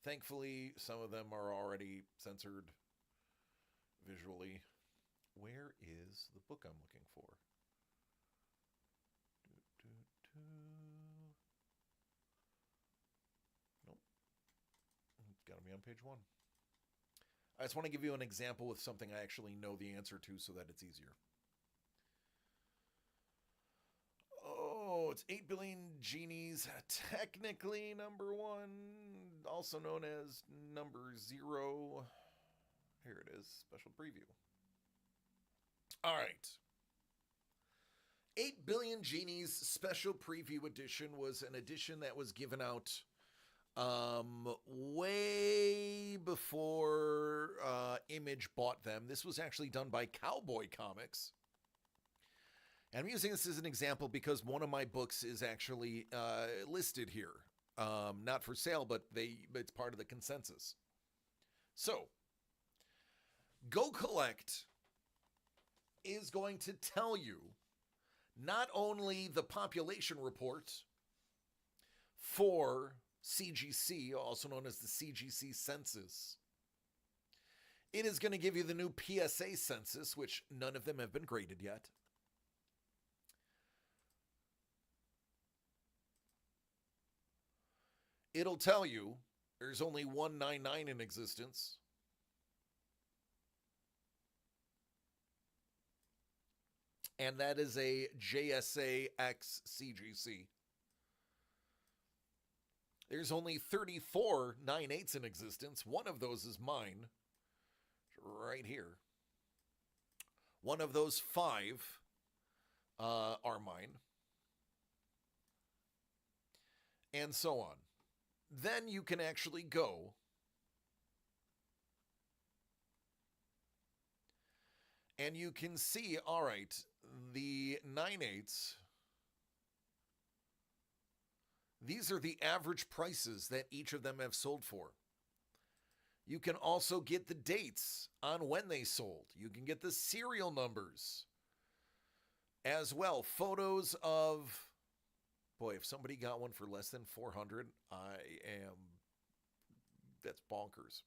Thankfully, some of them are already censored visually. Where is the book I'm looking for? Nope. It's got to be on page 1. I just want to give you an example with something I actually know the answer to so that it's easier. Oh, it's 8 Billion Genies, technically number 1, also known as number 0. Here it is, special preview. All right. 8 Billion Genies Special Preview Edition was an edition that was given out way before Image bought them. This was actually done by Cowboy Comics. And I'm using this as an example because one of my books is actually listed here. Not for sale, but it's part of the consensus. So, Go Collect is going to tell you not only the population report for CGC, also known as the CGC census. It is going to give you the new PSA census, which none of them have been graded yet. It'll tell you there's only 199 in existence. And that is a JSA X CGC. There's only 34 9/8s in existence. One of those is mine, right here. One of those 5 are mine. And so on. Then you can actually go and you can see, all right, the 9/8s, these are the average prices that each of them have sold for. You can also get the dates on when they sold. You can get the serial numbers as well. Photos of, boy, if somebody got one for less than 400, that's bonkers.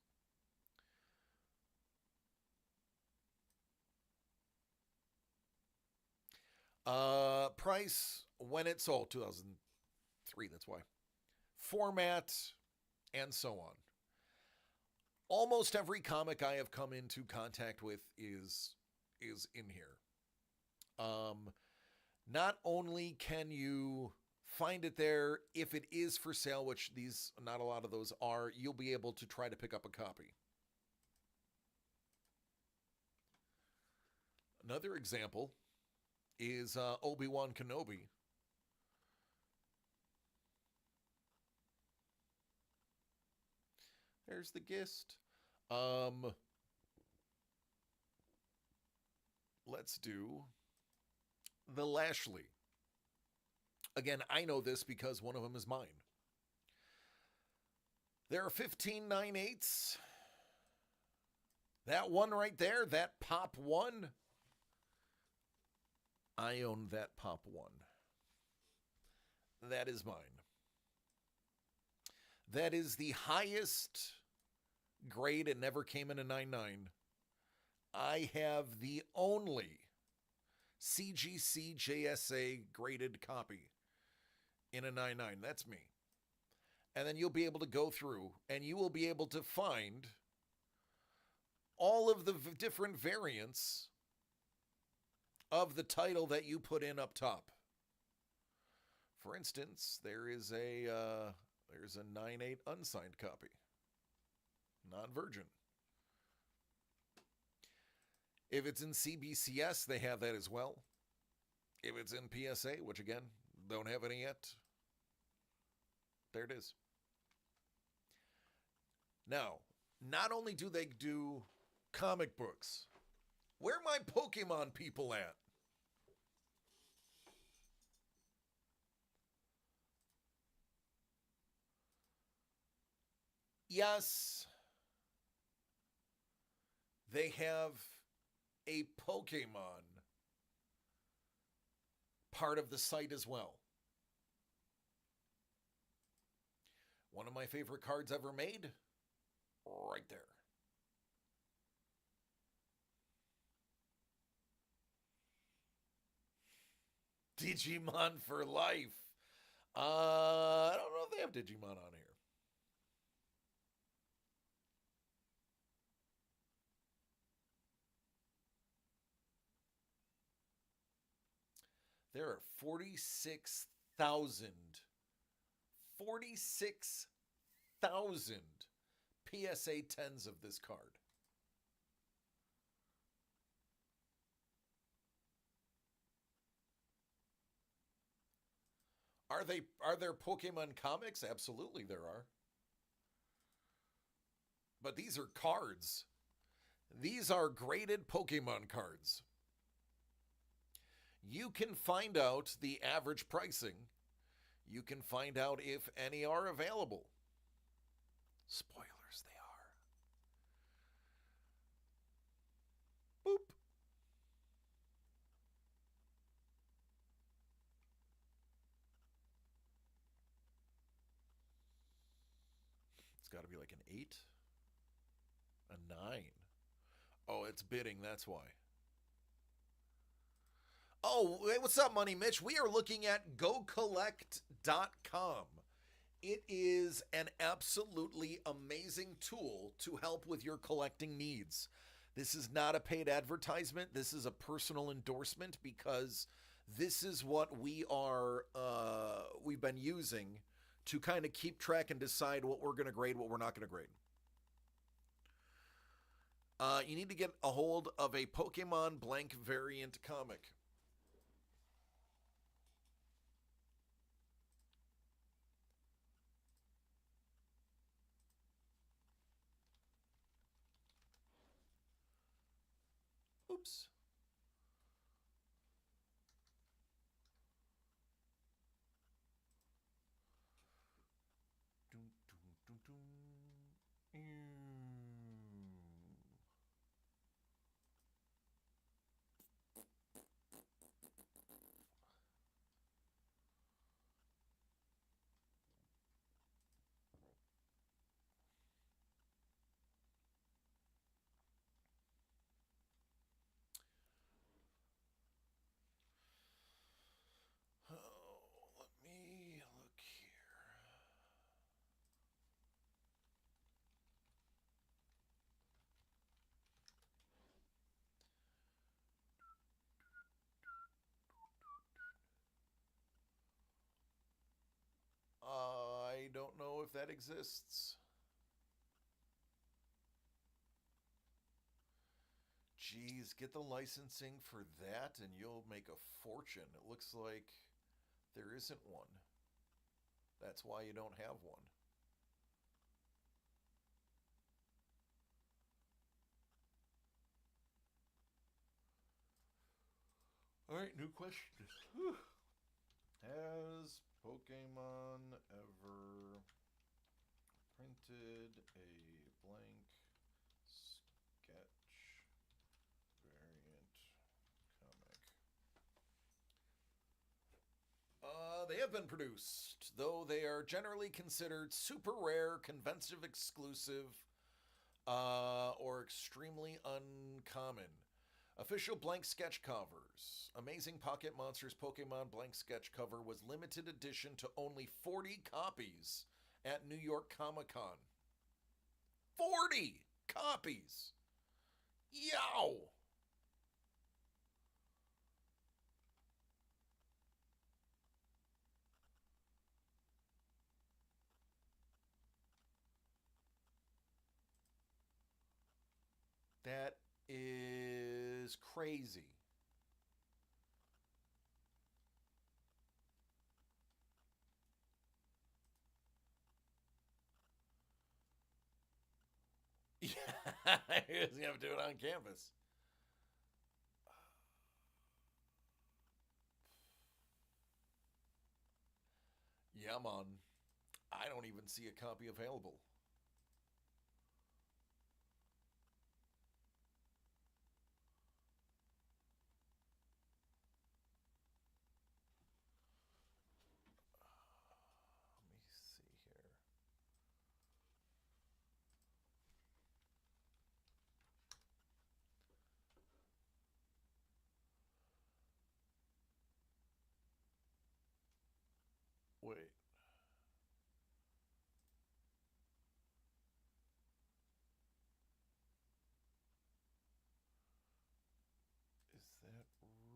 Price when it sold, 2003, that's why. Format, and so on. Almost every comic I have come into contact with is in here. Not only can you find it there, if it is for sale, which not a lot of those are, you'll be able to try to pick up a copy. Another example is Obi-Wan Kenobi. There's the gist. Let's do the Lashley. Again, I know this because one of them is mine. There are 15 9/8s. That one right there, that Pop 1, I own that Pop 1. That is mine. That is the highest grade. It never came in a 9/9. I have the only CGC JSA graded copy in a 9/9. That's me. And then you'll be able to go through and you will be able to find all of the different variants of the title that you put in up top. For instance, there's a 9/8 unsigned copy. Non-virgin. If it's in CBCS, they have that as well. If it's in PSA, which again, don't have any yet. There it is. Now, not only do they do comic books, where are my Pokemon people at? Yes, they have a Pokemon part of the site as well. One of my favorite cards ever made, right there. Digimon for life. I don't know if they have Digimon on here. There are 46,000 PSA 10s of this card. Are there Pokemon comics? Absolutely there are. But these are cards. These are graded Pokemon cards. You can find out the average pricing. You can find out if any are available. Spoilers, they are. Boop. It's got to be like an 8, a 9. Oh, it's bidding, that's why. Oh, hey, what's up, Money Mitch? We are looking at GoCollect.com. It is an absolutely amazing tool to help with your collecting needs. This is not a paid advertisement. This is a personal endorsement because this is what we've been using to kind of keep track and decide what we're going to grade, what we're not going to grade. You need to get a hold of a Pokemon blank variant comic. Oops. I don't know if that exists. Geez, get the licensing for that and you'll make a fortune. It looks like there isn't one. That's why you don't have one. All right, new question. Whew. Has Pokemon ever printed a blank sketch variant comic? They have been produced, though they are generally considered super rare, conventive exclusive, or extremely uncommon. Official blank sketch covers. Amazing Pocket Monsters Pokemon blank sketch cover was limited edition to only 40 copies at New York Comic Con. 40 copies! Yow! That is crazy. He doesn't have to do it on campus. Yeah, man. I don't even see a copy available. Let me see here. Wait. Is that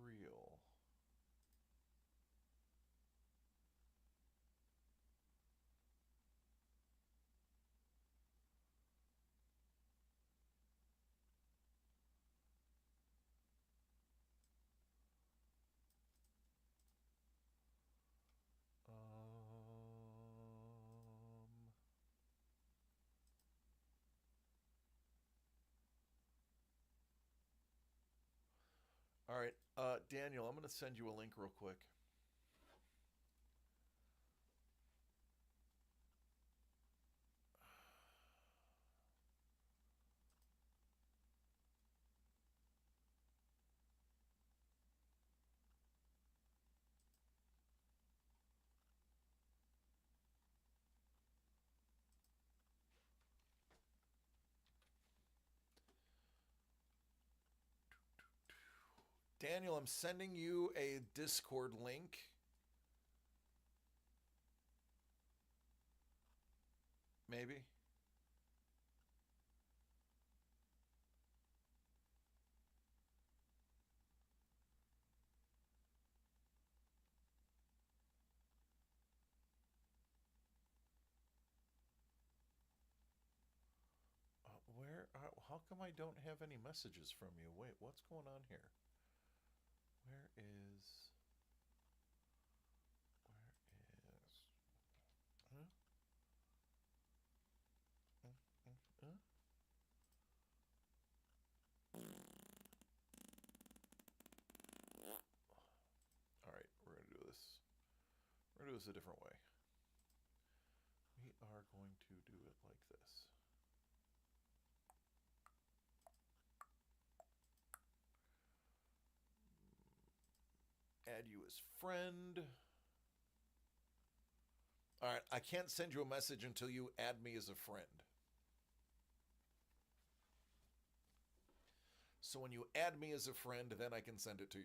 real? All right, Daniel, I'm going to send you a link real quick. Daniel, I'm sending you a Discord link. Maybe. Where? How come I don't have any messages from you? Wait, what's going on here? Where is? Huh? All right, we're gonna do this. We're gonna do this a different way. We are going to do it like this. Add you as friend. All right, I can't send you a message until you add me as a friend. So when you add me as a friend, then I can send it to you.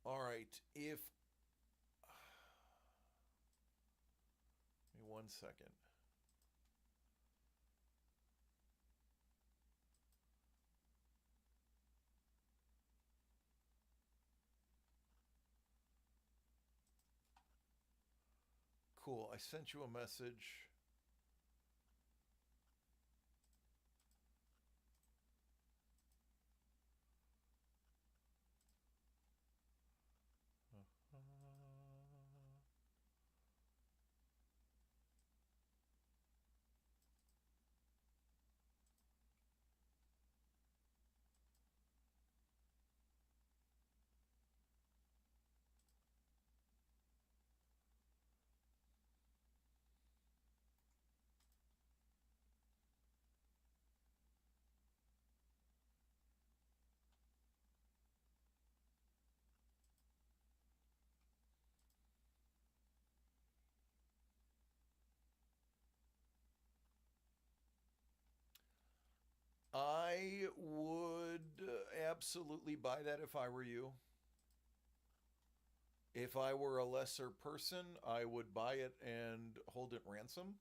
All right, if... Give me 1 second. Cool, I sent you a message. I would absolutely buy that if I were you. If I were a lesser person, I would buy it and hold it ransom.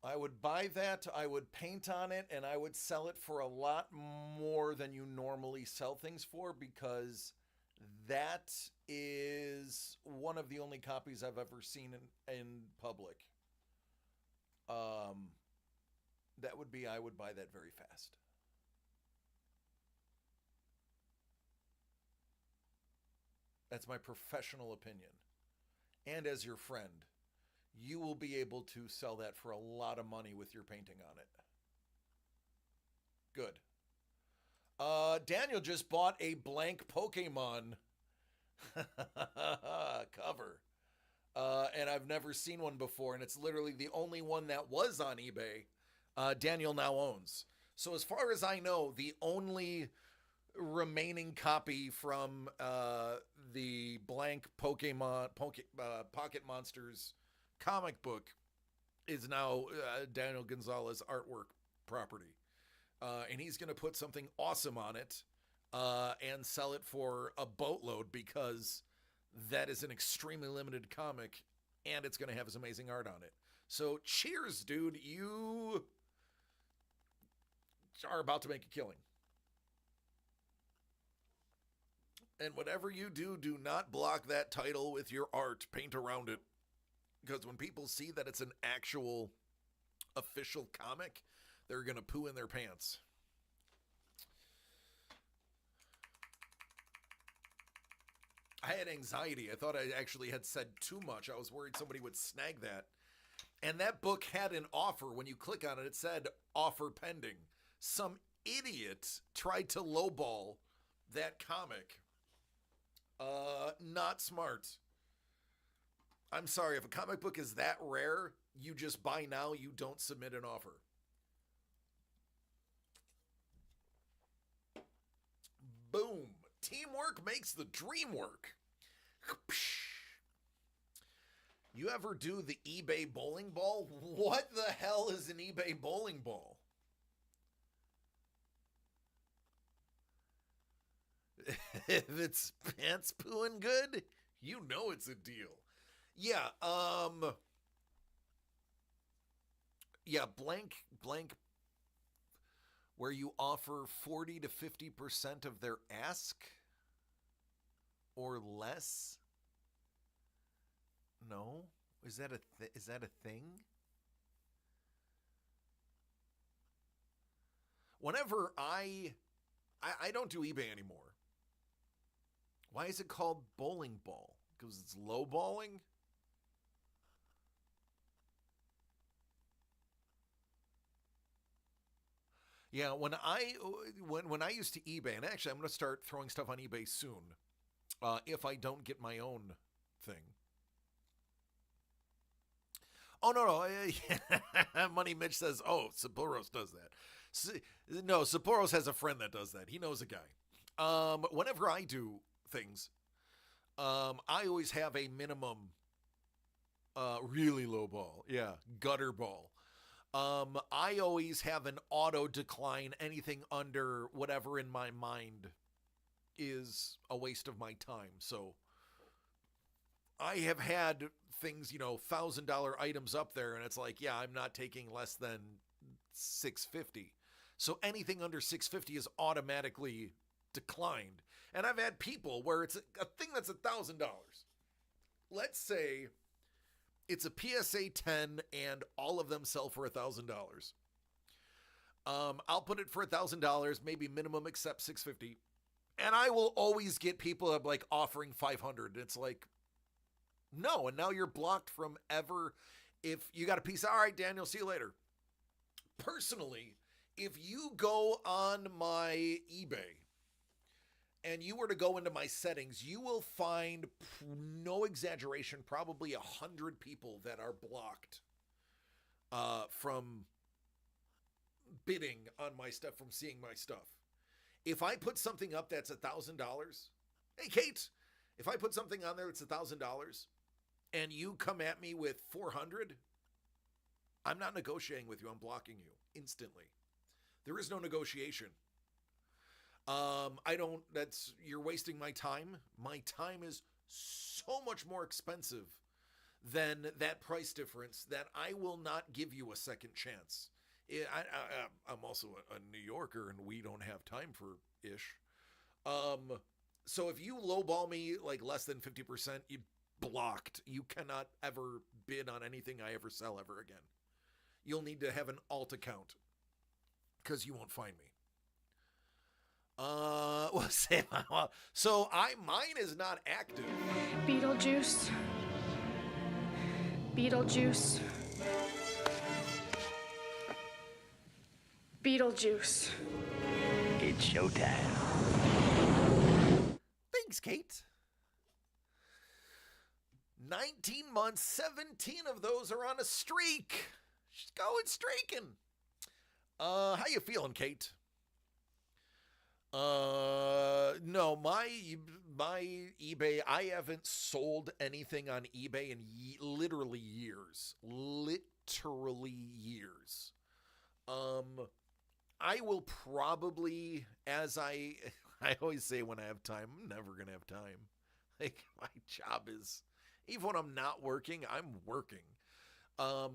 I would buy that, I would paint on it, and I would sell it for a lot more than you normally sell things for, because That is one of the only copies I've ever seen in public. That would be, I would buy that very fast. That's my professional opinion. And as your friend, you will be able to sell that for a lot of money with your painting on it. Good. Daniel just bought a blank Pokemon cover. And I've never seen one before, and it's literally the only one that was on eBay Daniel now owns. So as far as I know, the only remaining copy from the blank Pokemon Pocket Monsters comic book is now Daniel Gonzalez artwork property. And he's going to put something awesome on it and sell it for a boatload because that is an extremely limited comic and it's going to have his amazing art on it. So cheers, dude. You are about to make a killing. And whatever you do, do not block that title with your art. Paint around it. Because when people see that it's an actual official comic, they're going to poo in their pants. I had anxiety. I thought I actually had said too much. I was worried somebody would snag that. And that book had an offer. When you click on it, it said offer pending. Some idiot tried to lowball that comic. Not smart. I'm sorry, if a comic book is that rare, you just buy now, you don't submit an offer. Boom. Teamwork makes the dream work. You ever do the eBay bowling ball? What the hell is an eBay bowling ball? If it's pants pooing good, you know it's a deal. Yeah, blank, where you offer 40 to 50% of their ask or less. No, is that a thing? Whenever I don't do eBay anymore. Why is it called bowling ball? Because it's low balling? Yeah, when I used to eBay, and actually I'm going to start throwing stuff on eBay soon, if I don't get my own thing. Oh, no. Money Mitch says, oh, Sapporo's does that. No, Sapporo's has a friend that does that. He knows a guy. Whenever I do things, I always have a minimum really low ball. Yeah, gutter ball. I always have an auto decline. Anything under whatever in my mind is a waste of my time. So I have had things, $1,000 items up there, and it's like, yeah, I'm not taking less than $650. So anything under $650 is automatically declined. And I've had people where it's a thing that's $1,000. Let's say it's a PSA 10 and all of them sell for $1,000. I'll put it for $1,000, maybe minimum accept $650. And I will always get people that like offering $500. It's like, no. And now you're blocked from ever. If you got a piece, all right, Daniel, see you later. Personally, if you go on my eBay and you were to go into my settings, you will find, no exaggeration, probably 100 people that are blocked from bidding on my stuff, from seeing my stuff. If I put something up that's $1,000, hey, Kate, if I put something on there that's $1,000 and you come at me with 400, I'm not negotiating with you. I'm blocking you instantly. There is no negotiation. You're wasting my time. My time is so much more expensive than that price difference that I will not give you a second chance. I'm also a New Yorker and we don't have time for ish. So if you lowball me like less than 50%, you blocked. You cannot ever bid on anything I ever sell ever again. You'll need to have an alt account because you won't find me. So mine is not active. Beetlejuice. Beetlejuice. Beetlejuice. It's showtime. Thanks, Kate. 19 months, 17 of those are on a streak. She's going streaking. How you feeling, Kate? No, my eBay, I haven't sold anything on eBay in literally years. Literally years. I will probably, as I always say when I have time, I'm never going to have time. Like, my job is, even when I'm not working, I'm working. I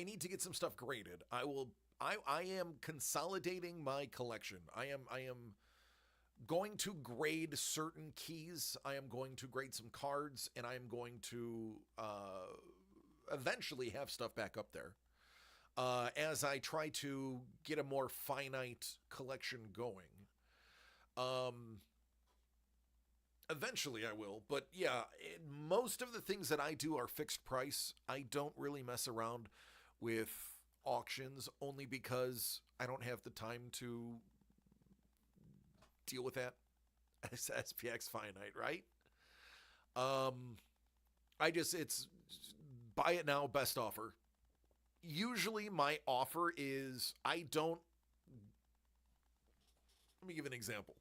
need to get some stuff graded. I am consolidating my collection. I am going to grade certain keys. I am going to grade some cards, and I am going to eventually have stuff back up there as I try to get a more finite collection going. Eventually I will, but yeah, most of the things that I do are fixed price. I don't really mess around with auctions only because I don't have the time to deal with that as SPX Finite, right? It's buy it now, best offer. Usually my offer is, let me give an example.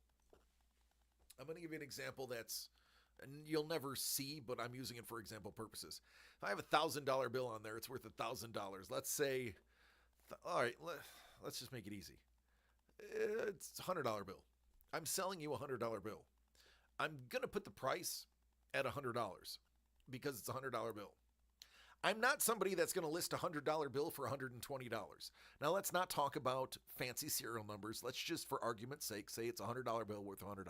I'm going to give you an example that's, and you'll never see, but I'm using it for example purposes. If I have $1,000 bill on there, it's worth $1,000. Let's say, all right, let's just make it easy. It's a $100 bill. I'm selling you a $100 bill. I'm going to put the price at $100 because it's a $100 bill. I'm not somebody that's going to list a $100 bill for $120. Now, let's not talk about fancy serial numbers. Let's just, for argument's sake, say it's a $100 bill worth $100.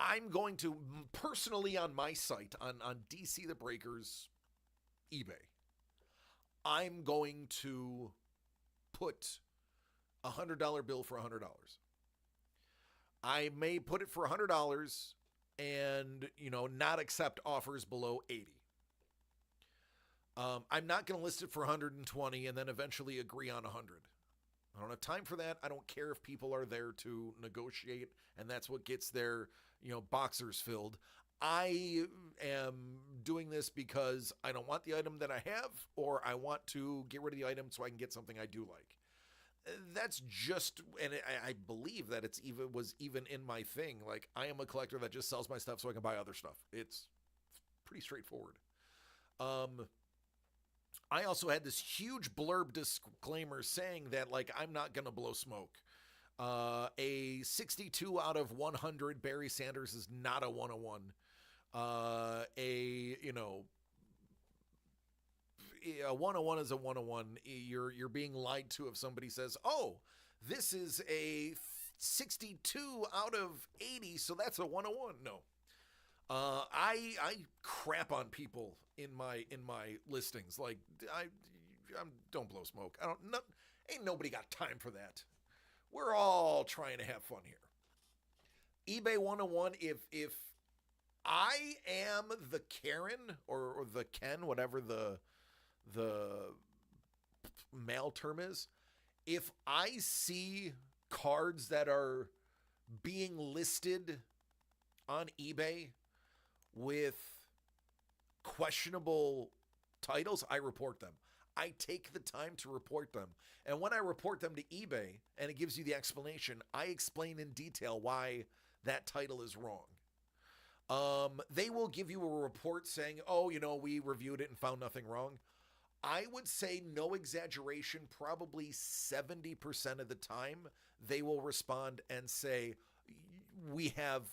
I'm going to personally on my site, on DC the Breakers eBay, I'm going to put a $100 bill for $100. I may put it for $100 and, not accept offers below 80. I'm not going to list it for 120 and then eventually agree on 100. I don't have time for that. I don't care if people are there to negotiate and that's what gets their, boxers filled. I am doing this because I don't want the item that I have, or I want to get rid of the item so I can get something I do like. That's just, and I believe that was even in my thing. Like, I am a collector that just sells my stuff so I can buy other stuff. It's pretty straightforward. I also had this huge blurb disclaimer saying that, like, I'm not going to blow smoke. A 62 out of 100 Barry Sanders is not a 101. A 101 is a 101. You're being lied to if somebody says, "Oh, this is a 62 out of 80, so that's a 101." No. I crap on people in my listings. Like, I don't blow smoke. Ain't nobody got time for that. We're all trying to have fun here. eBay 101, if I am the Karen or the Ken, whatever the male term is, if I see cards that are being listed on eBay with questionable titles, I report them. I take the time to report them. And when I report them to eBay and it gives you the explanation, I explain in detail why that title is wrong. They will give you a report saying, "Oh, we reviewed it and found nothing wrong." I would say, no exaggeration, probably 70% of the time, they will respond and say, "We have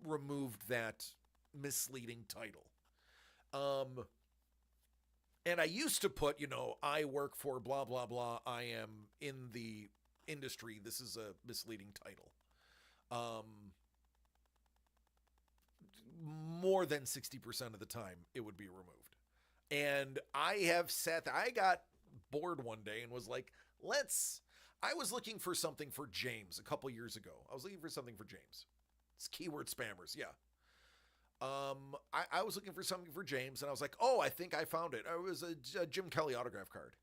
removed that misleading title." And I used to put, I work for blah, blah, blah. I am in the industry. This is a misleading title. more than 60% of the time it would be removed. And I got bored one day and was like, I was looking for something for James a couple years ago. I was looking for something for James. It's keyword spammers, yeah. I was looking for something for James, and I was like, oh, I think I found it. It was a Jim Kelly autograph card.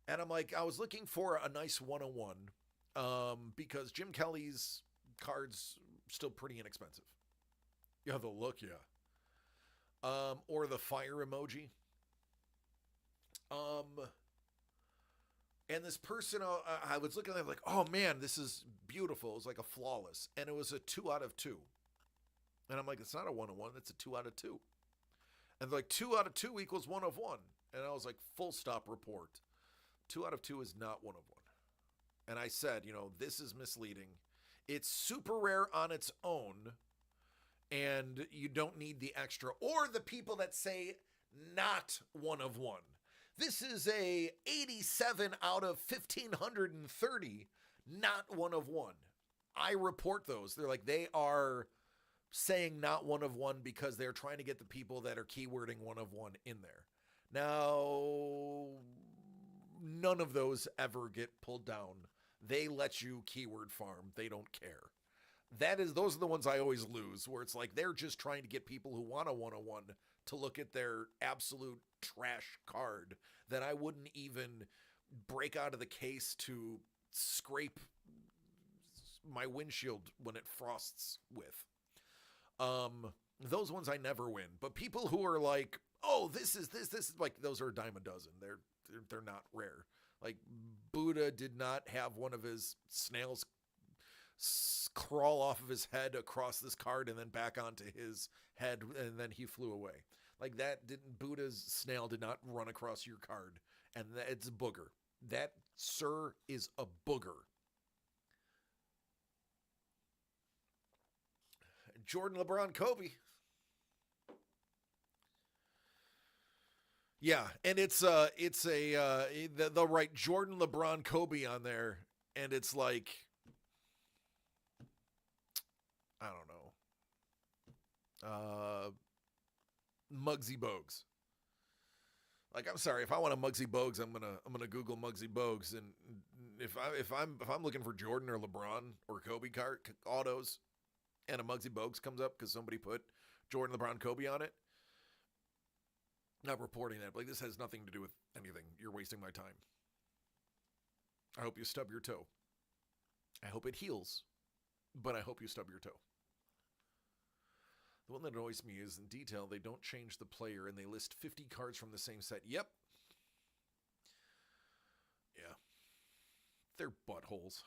And I'm like, I was looking for a nice 101, because Jim Kelly's cards still pretty inexpensive. Yeah, the look, yeah. Or the fire emoji. And this person, I was looking at it like, oh man, this is beautiful. It was like a flawless. And it was a 2 out of 2. And I'm like, it's not a 101, it's a 2 out of 2. And they're like, 2 out of 2 equals 1 of 1. And I was like, full stop report. 2 out of 2 is not 1 of 1. And I said, this is misleading. It's super rare on its own. And you don't need the extra. Or the people that say not 1 of 1. This is a 87 out of 1,530, not 1 of 1. I report those. They're like, they are saying not 1 of 1 because they're trying to get the people that are keywording 1 of 1 in there. Now, none of those ever get pulled down. They let you keyword farm. They don't care. Those are the ones I always lose, where it's like they're just trying to get people who want a 101 to look at their absolute trash card that I wouldn't even break out of the case to scrape my windshield when it frosts with. Those ones I never win. But people who are like, oh, this is like, those are a dime a dozen. They're not rare. Like Buddha did not have one of his snails crawl off of his head across this card and then back onto his head, and then he flew away. Like Buddha's snail did not run across your card, and it's a booger. That, sir, is a booger. Jordan, LeBron, Kobe. Yeah, and they'll write Jordan, LeBron, Kobe on there, and it's like, I don't know, Muggsy Bogues. Like, I'm sorry, if I want a Muggsy Bogues, I'm gonna Google Muggsy Bogues, and if I'm looking for Jordan or LeBron or Kobe card autos, and a Muggsy Bogues comes up because somebody put Jordan, LeBron, Kobe on it, not reporting that. Like, this has nothing to do with anything. You're wasting my time. I hope you stub your toe. I hope it heals, but I hope you stub your toe. The one that annoys me is, in detail, they don't change the player and they list 50 cards from the same set. Yep. Yeah. They're buttholes.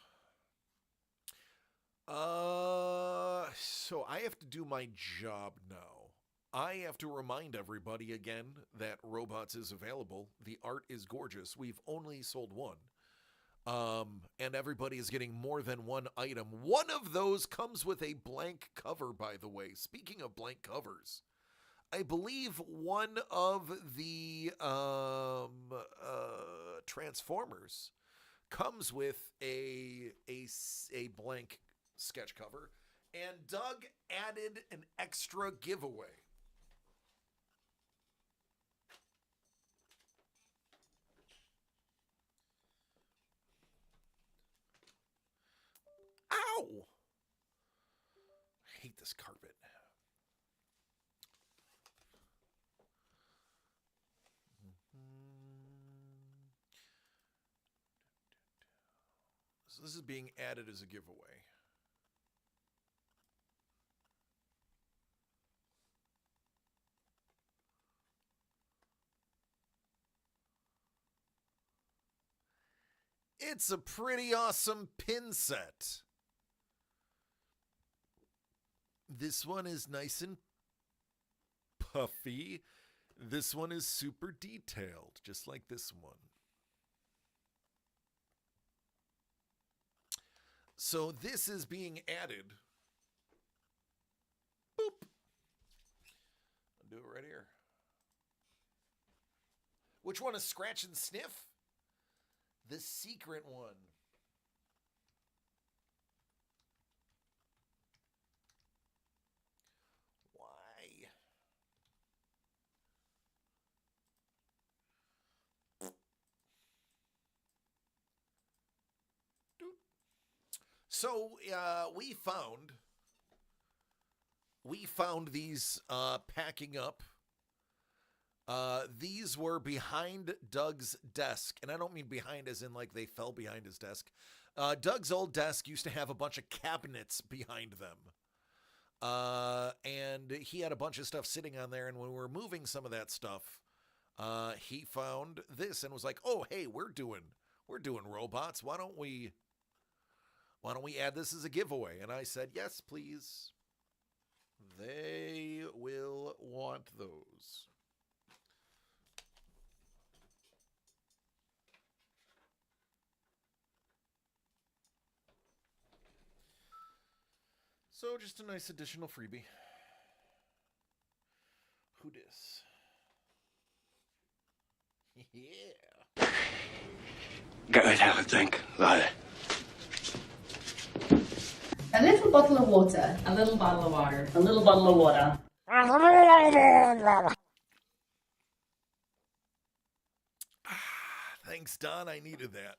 So I have to do my job now. I have to remind everybody again that Robots is available. The art is gorgeous. We've only sold one. And everybody is getting more than one item. One of those comes with a blank cover, by the way. Speaking of blank covers, I believe one of the Transformers comes with a blank sketch cover, and Doug added an extra giveaway. Ow! I hate this carpet. So this is being added as a giveaway. It's a pretty awesome pin set. This one is nice and puffy. This one is super detailed, just like this one. So this is being added. Boop. I'll do it right here. Which one is Scratch and Sniff? The secret one. So we found these packing up. These were behind Doug's desk, and I don't mean behind as in like they fell behind his desk. Doug's old desk used to have a bunch of cabinets behind them. And he had a bunch of stuff sitting on there, and when we were moving some of that stuff, he found this and was like, "Oh, hey, we're doing robots. Why don't we add this as a giveaway?" And I said, "Yes, please. They will want those." So just a nice additional freebie. Who dis? Yeah. Go ahead, have a drink, Lyle. A little bottle of water. A little bottle of water. A little bottle of water. Thanks, Don. I needed that.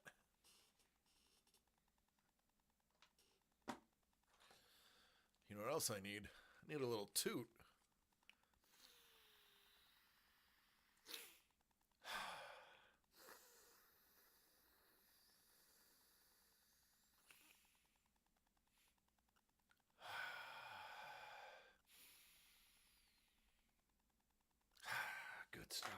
You know what else I need? I need a little toot. Good stuff.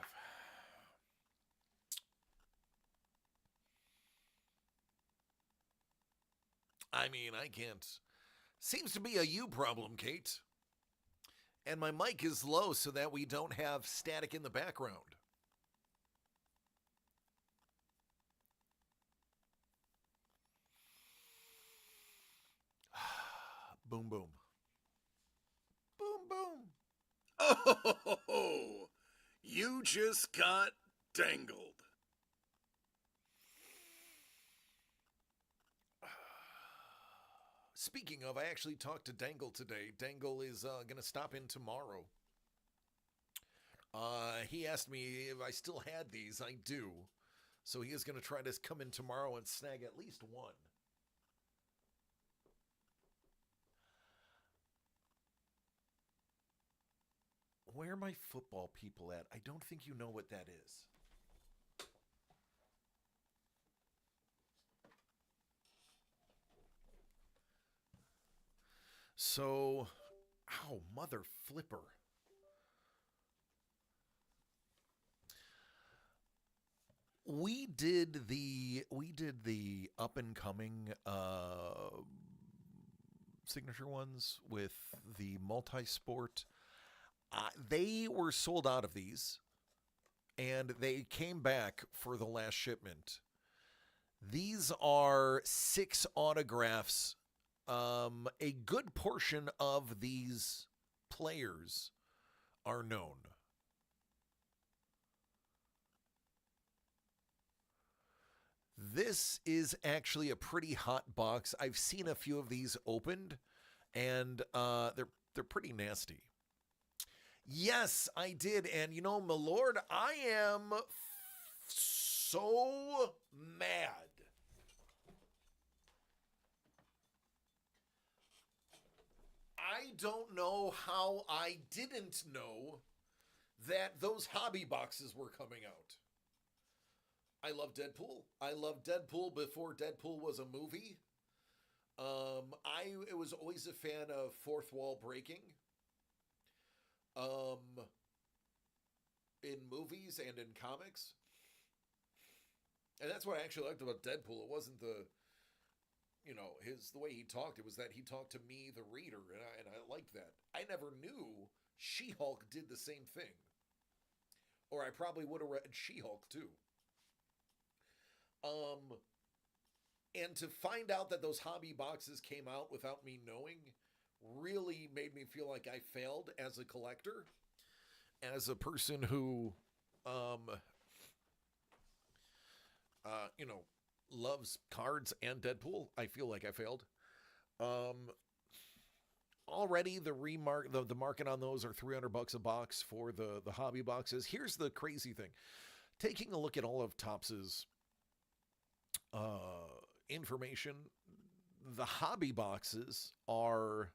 I mean, I can't. Seems to be a you problem, Kate. And my mic is low so that we don't have static in the background. Boom, boom. Boom, boom. Oh, you just got dangled. Speaking of, I actually talked to Dangle today. Dangle is going to stop in tomorrow. He asked me if I still had these. I do. So he is going to try to come in tomorrow and snag at least one. Where are my football people at? I don't think you know what that is. So, ow, mother flipper. We did the up and coming signature ones with the multi-sport. They were sold out of these, and they came back for the last shipment. These are 6 autographs. A good portion of these players are known. This is actually a pretty hot box. I've seen a few of these opened, and they're pretty nasty. Yes, I did. And you know, my lord, I am so mad. I don't know how I didn't know that those hobby boxes were coming out. I love Deadpool. I loved Deadpool before Deadpool was a movie. I was always a fan of fourth wall breaking. In movies and in comics. And that's what I actually liked about Deadpool. It wasn't the way he talked. It was that he talked to me, the reader, and I liked that. I never knew She-Hulk did the same thing. Or I probably would have read She-Hulk too. And to find out that those hobby boxes came out without me knowing really made me feel like I failed as a collector, as a person who, loves cards and Deadpool. I feel like I failed. Already the market on those are $300 a box for the hobby boxes. Here's the crazy thing. Taking a look at all of Topps' information, The hobby boxes are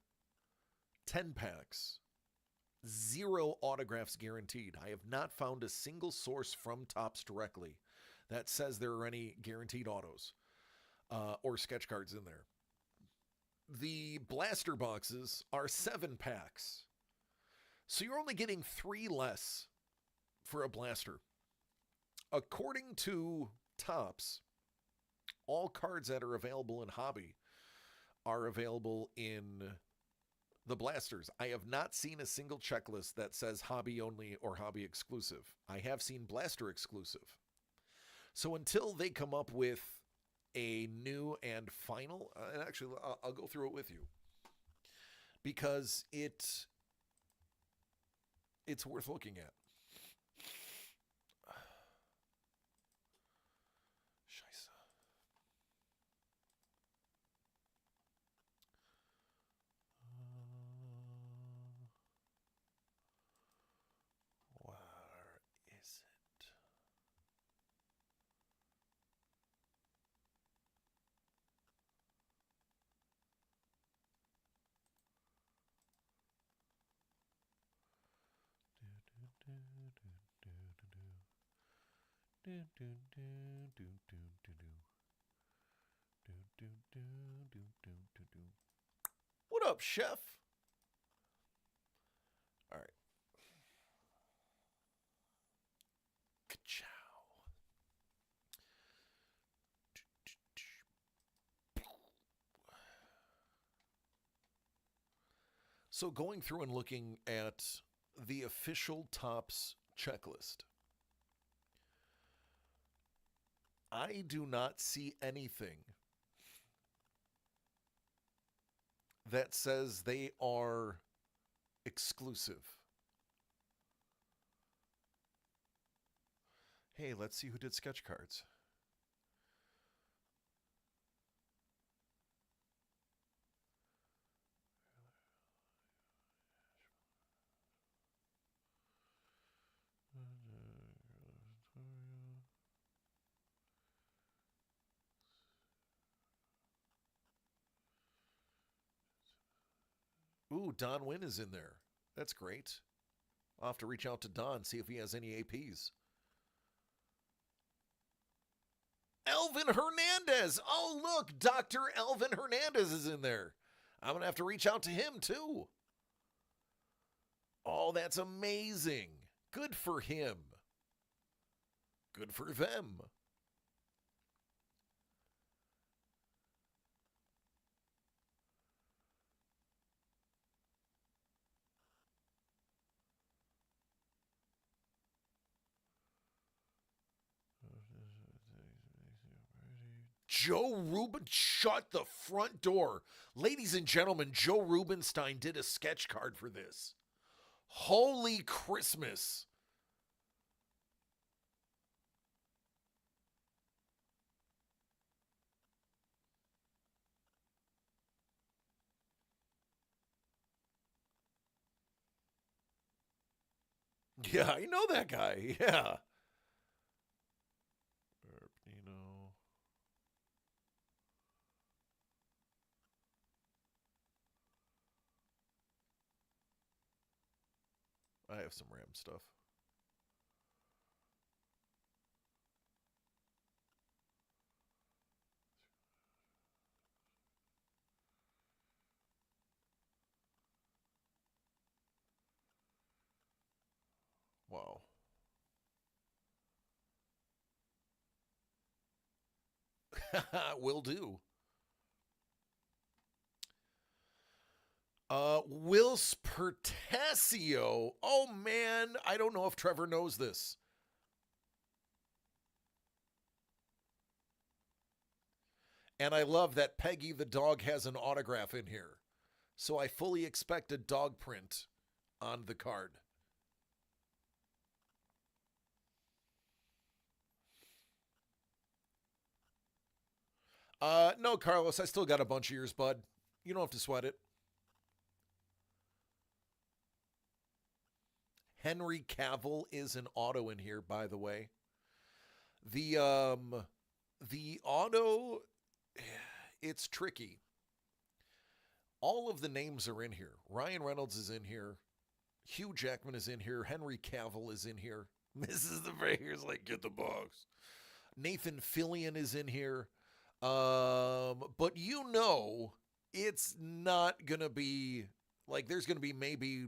10 packs, 0 autographs guaranteed. I have not found a single source from Topps directly that says there are any guaranteed autos or sketch cards in there. The blaster boxes are 7 packs. So you're only getting 3 less for a blaster. According to Topps, all cards that are available in hobby are available in the blasters. I have not seen a single checklist that says hobby only or hobby exclusive. I have seen blaster exclusive. So until they come up with a new and final, and actually I'll go through it with you, because it's worth looking at. Scheisse. Where is it? What up, chef? All right. Ka-chow. So going through and looking at the official Topps checklist, I do not see anything that says they are exclusive. Hey, let's see who did sketch cards. Ooh, Don Wynn is in there. That's great. I'll have to reach out to Don, see if he has any APs. Elvin Hernandez. Oh, look, Dr. Elvin Hernandez is in there. I'm going to have to reach out to him, too. Oh, that's amazing. Good for him. Good for them. Joe Rubin, shut the front door. Ladies and gentlemen, Joe Rubinstein did a sketch card for this. Holy Christmas. Yeah, I know that guy. Yeah. I have some RAM stuff. Wow. Will do. Wills Pertasio. Oh, man. I don't know if Trevor knows this. And I love that Peggy the dog has an autograph in here. So I fully expect a dog print on the card. No, Carlos, I still got a bunch of yours, bud. You don't have to sweat it. Henry Cavill is an auto in here, by the way. The auto, it's tricky All of the names are in here. Ryan Reynolds is in here. Hugh Jackman is in here. Henry Cavill is in here. Mrs. the Baker's like, get the box. Nathan Fillion is in here. But you know, it's not going to be like, there's going to be maybe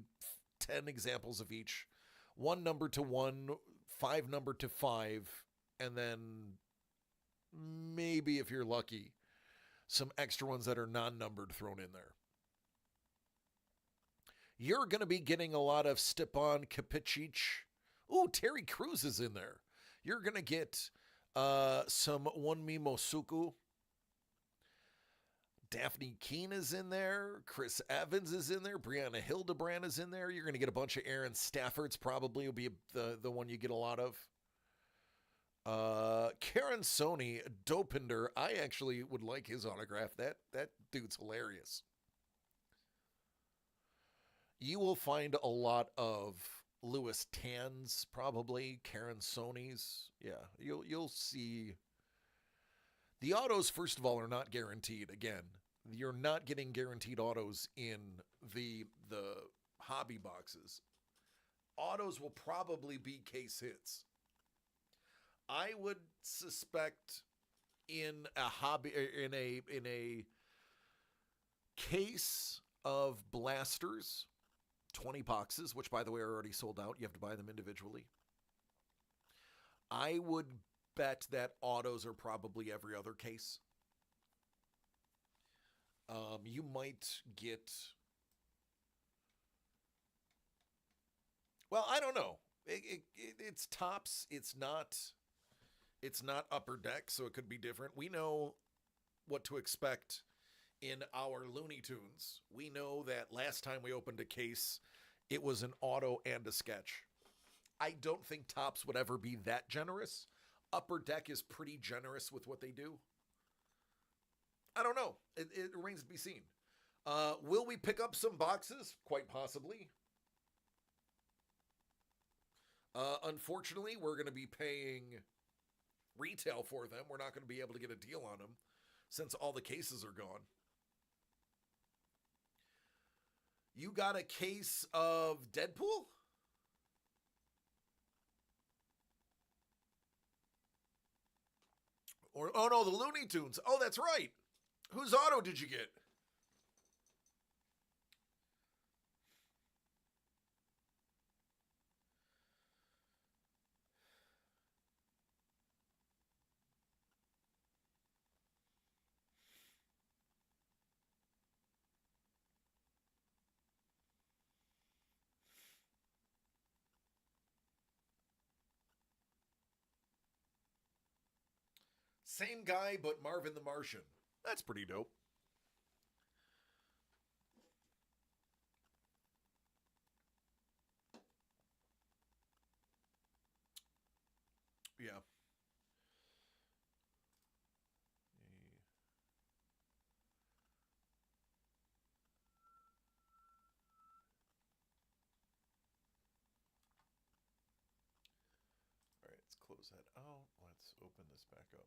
10 examples of each. 1 number to 1, 5 number to 5, and then maybe, if you're lucky, some extra ones that are non-numbered thrown in there. You're going to be getting a lot of Stepan Kapicic. Ooh, Terry Crews is in there. You're going to get some Wonmi Mosuku. Daphne Keane is in there. Chris Evans is in there. Brianna Hildebrand is in there. You're going to get a bunch of Aaron Staffords, probably will be the one you get a lot of. Karen Sony, Dopinder. I actually would like his autograph. That dude's hilarious. You will find a lot of Louis Tans, probably. Karen Sony's. Yeah, you'll see. The autos, first of all, are not guaranteed. Again, you're not getting guaranteed autos in the hobby boxes. Autos will probably be case hits. I would suspect in a hobby, in a case of blasters, 20 boxes, which by the way are already sold out. You have to buy them individually. I would bet that autos are probably every other case. You might get, well, I don't know. It's tops. It's not Upper Deck, so it could be different. We know what to expect in our Looney Tunes. We know that last time we opened a case, it was an auto and a sketch. I don't think Topps would ever be that generous. Upper Deck is pretty generous with what they do. I don't know. It remains to be seen. Will we pick up some boxes? Quite possibly. Unfortunately, we're going to be paying retail for them. We're not going to be able to get a deal on them since all the cases are gone. You got a case of Deadpool? Or, oh no, the Looney Tunes. Oh, that's right. Whose auto did you get? Same guy, but Marvin the Martian. That's pretty dope. Yeah. All right, let's close that out. Let's open this back up.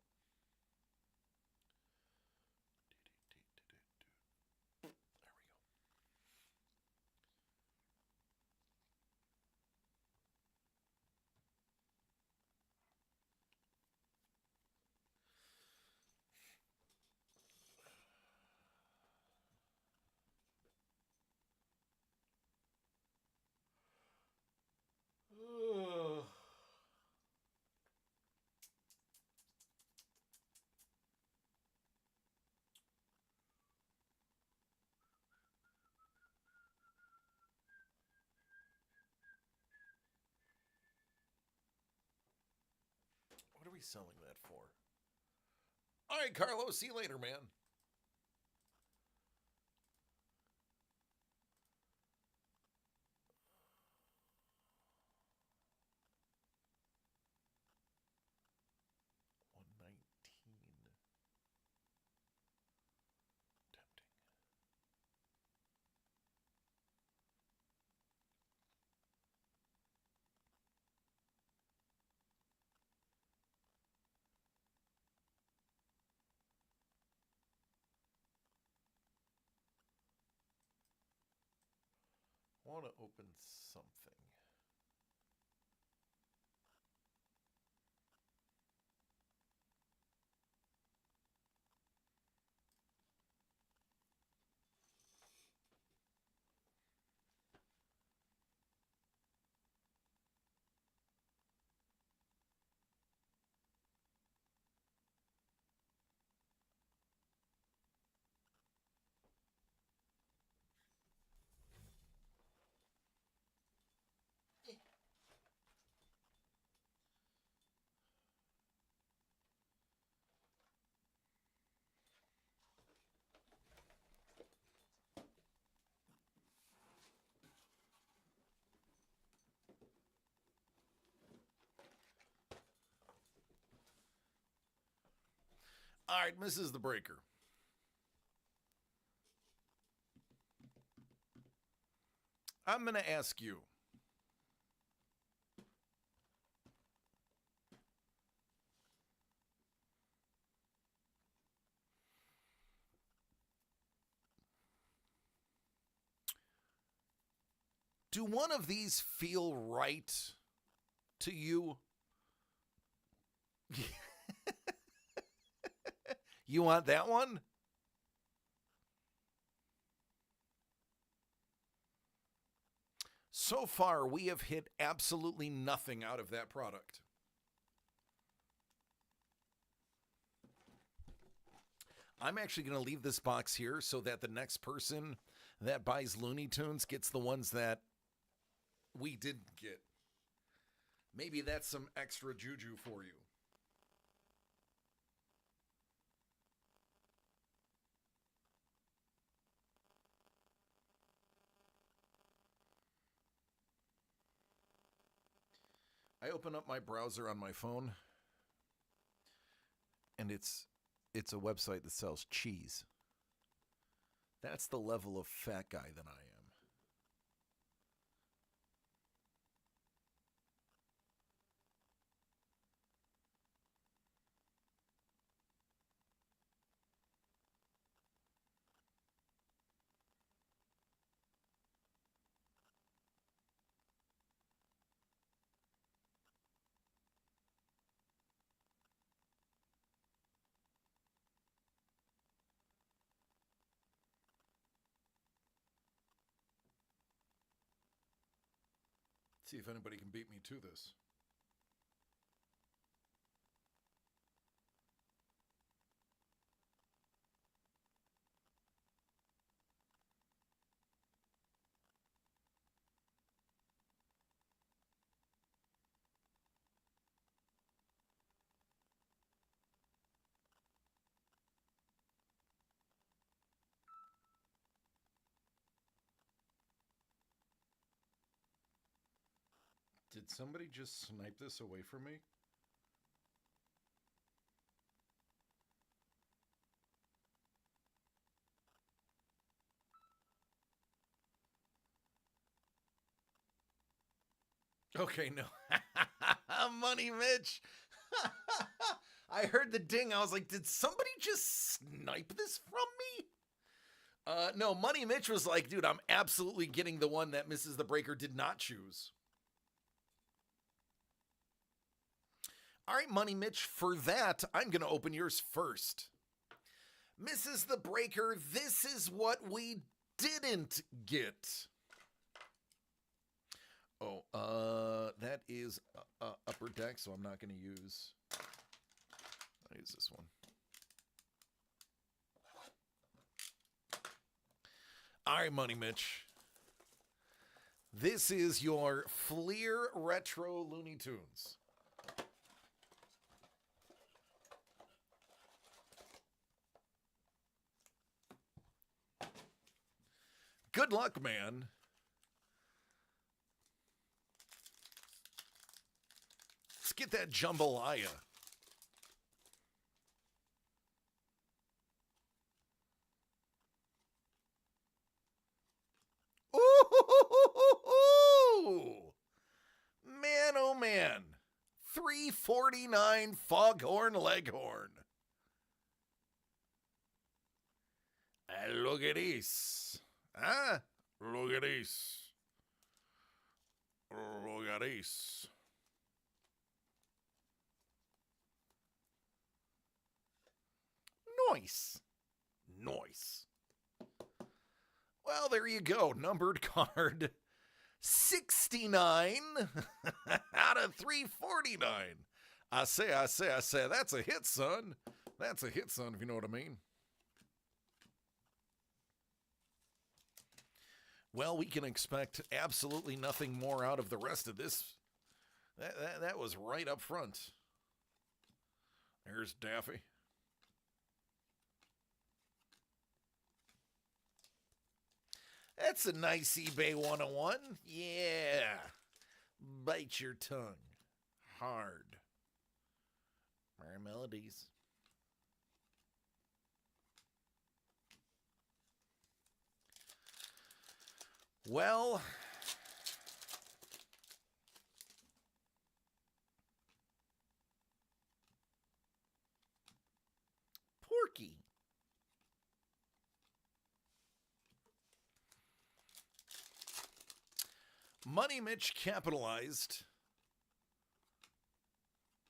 There we go. What are we selling that for? All right, Carlos, see you later, man. want to open something. All right, Mrs. the Breaker. I'm going to ask you. Do one of these feel right to you? You want that one? So far, we have hit absolutely nothing out of that product. I'm actually going to leave this box here so that the next person that buys Looney Tunes gets the ones that we didn't get. Maybe that's some extra juju for you. I open up my browser on my phone, and it's a website that sells cheese. That's the level of fat guy that I am. See if anybody can beat me to this. Did somebody just snipe this away from me? Okay, no. Money Mitch. I heard the ding. I was like, did somebody just snipe this from me? No, Money Mitch was like, dude, I'm absolutely getting the one that Mrs. the Breaker did not choose. All right, Money Mitch, for that, I'm going to open yours first. Mrs. the Breaker, this is what we didn't get. Oh, that is Upper Deck, so I'm not going to use... I'll use this one. All right, Money Mitch. This is your Fleer Retro Looney Tunes. Good luck, man. Let's get that jambalaya. Ooh! Man, oh man. $3.49 Foghorn Leghorn. Look at this. Huh? Look at this. We got ace. Nice. Nice. Well, there you go. Numbered card 69 out of 349. I say, that's a hit, son. That's a hit, son, if you know what I mean. Well, we can expect absolutely nothing more out of the rest of this. That was right up front. There's Daffy. That's a nice eBay 101. Yeah. Bite your tongue. Hard. Rare melodies. Well, Porky. Money Mitch capitalized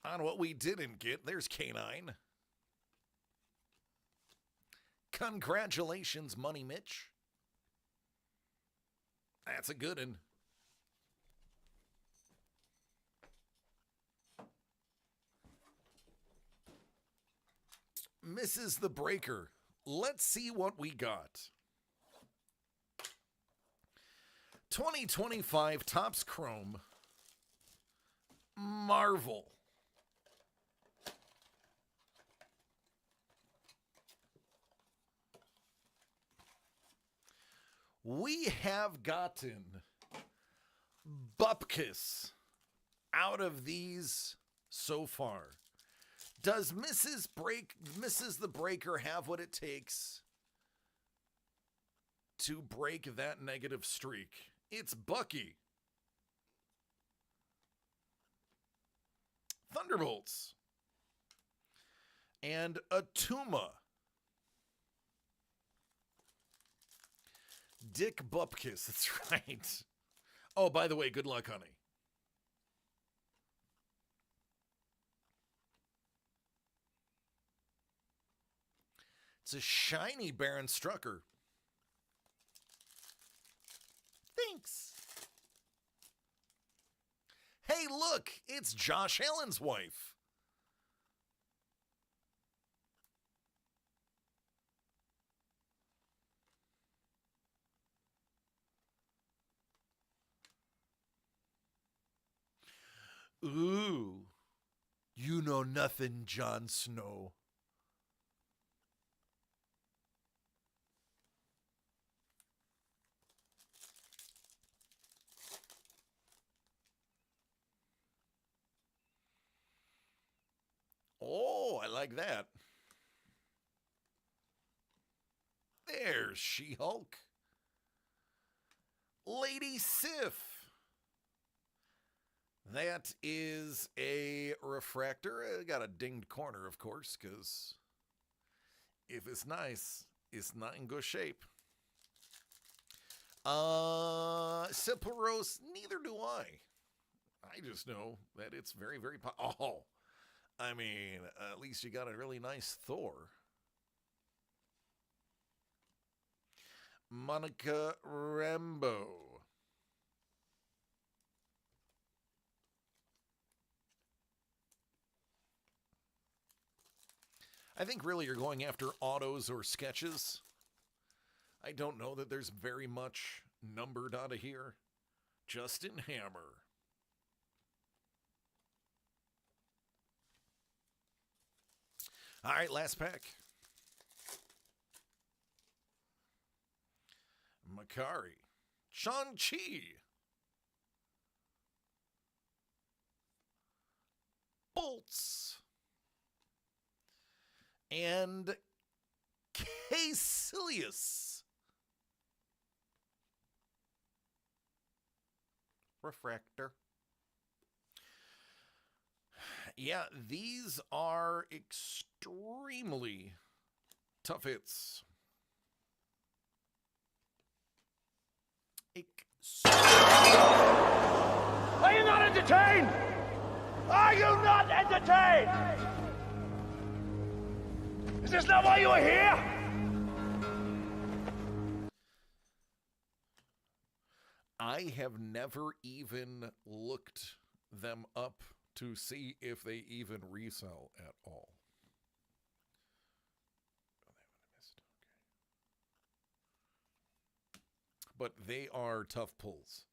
on what we didn't get. There's K9. Congratulations, Money Mitch. That's a good one. Mrs. the Breaker. Let's see what we got. 2025 Topps Chrome. Marvel. We have gotten Bupkis out of these so far. Does Mrs. the Breaker have what it takes to break that negative streak? It's Bucky. Thunderbolts. And Atuma. Dick Bupkis, that's right. Oh, by the way, good luck, honey. It's a shiny Baron Strucker. Thanks. Hey, look, it's Josh Allen's wife. Ooh, you know nothing, Jon Snow. Oh, I like that. There's She-Hulk. Lady Sif. That is a refractor. It got a dinged corner, of course, because if it's nice, it's not in good shape. Sephiroth, neither do I. I just know that it's very, very... Oh, I mean, at least you got a really nice Thor. Monica Rambeau. I think really you're going after autos or sketches. I don't know that there's very much numbered out of here. Justin Hammer. All right, last pack. Makari. Shang-Chi. Bolts. And Caecilius. Refractor. Yeah, these are extremely tough hits. Extremely entertained? Are you not entertained? Is this not why you are here? I have never even looked them up to see if they even resell at all. But they are tough pulls.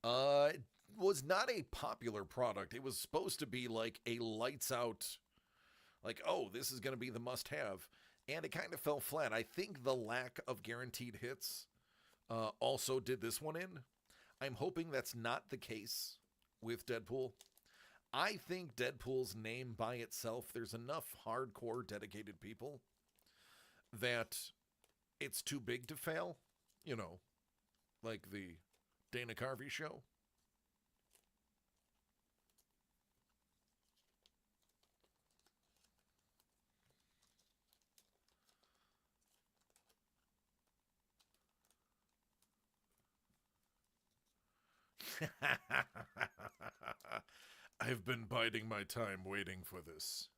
It was not a popular product. It was supposed to be like a lights out, like, oh, this is going to be the must have. And it kind of fell flat. I think the lack of guaranteed hits also did this one in. I'm hoping that's not the case with Deadpool. I think Deadpool's name by itself, there's enough hardcore dedicated people that it's too big to fail, you know, like the Dana Carvey show. I've been biding my time waiting for this.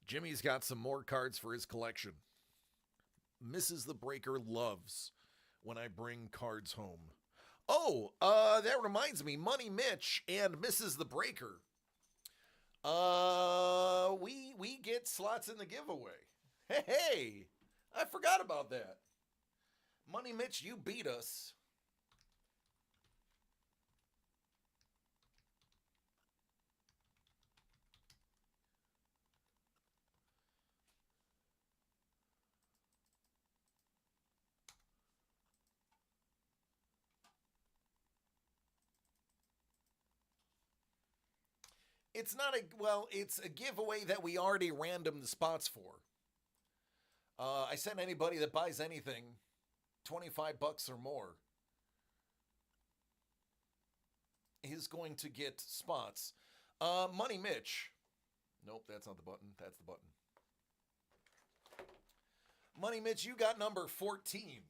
Jimmy's got some more cards for his collection. Mrs. the Breaker loves when I bring cards home. Oh, that reminds me, Money Mitch and Mrs. the Breaker. We get slots in the giveaway. Hey, I forgot about that. Money Mitch, you beat us. It's not a, well, it's a giveaway that we already random the spots for. I said anybody that buys anything, $25 or more, is going to get spots. Money Mitch. Nope, that's not the button. That's the button. Money Mitch, you got number 14.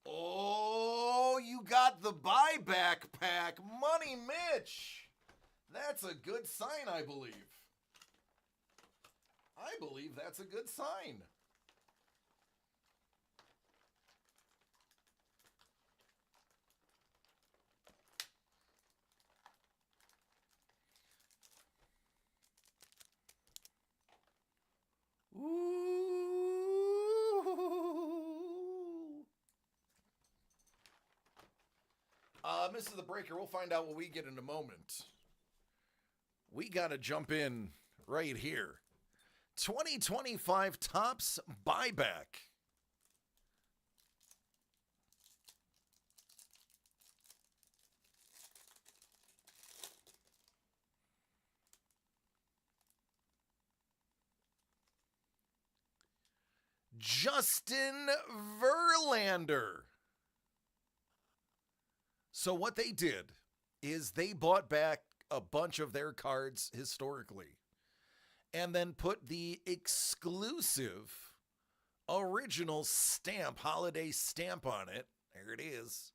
Oh, you got the buyback pack. Money Mitch. That's a good sign, I believe. I believe that's a good sign. Mrs. the Breaker, we'll find out what we get in a moment. We got to jump in right here. 2025 Topps buyback. Justin Verlander. So what they did is they bought back a bunch of their cards historically and then put the exclusive original stamp, holiday stamp on it. There it is.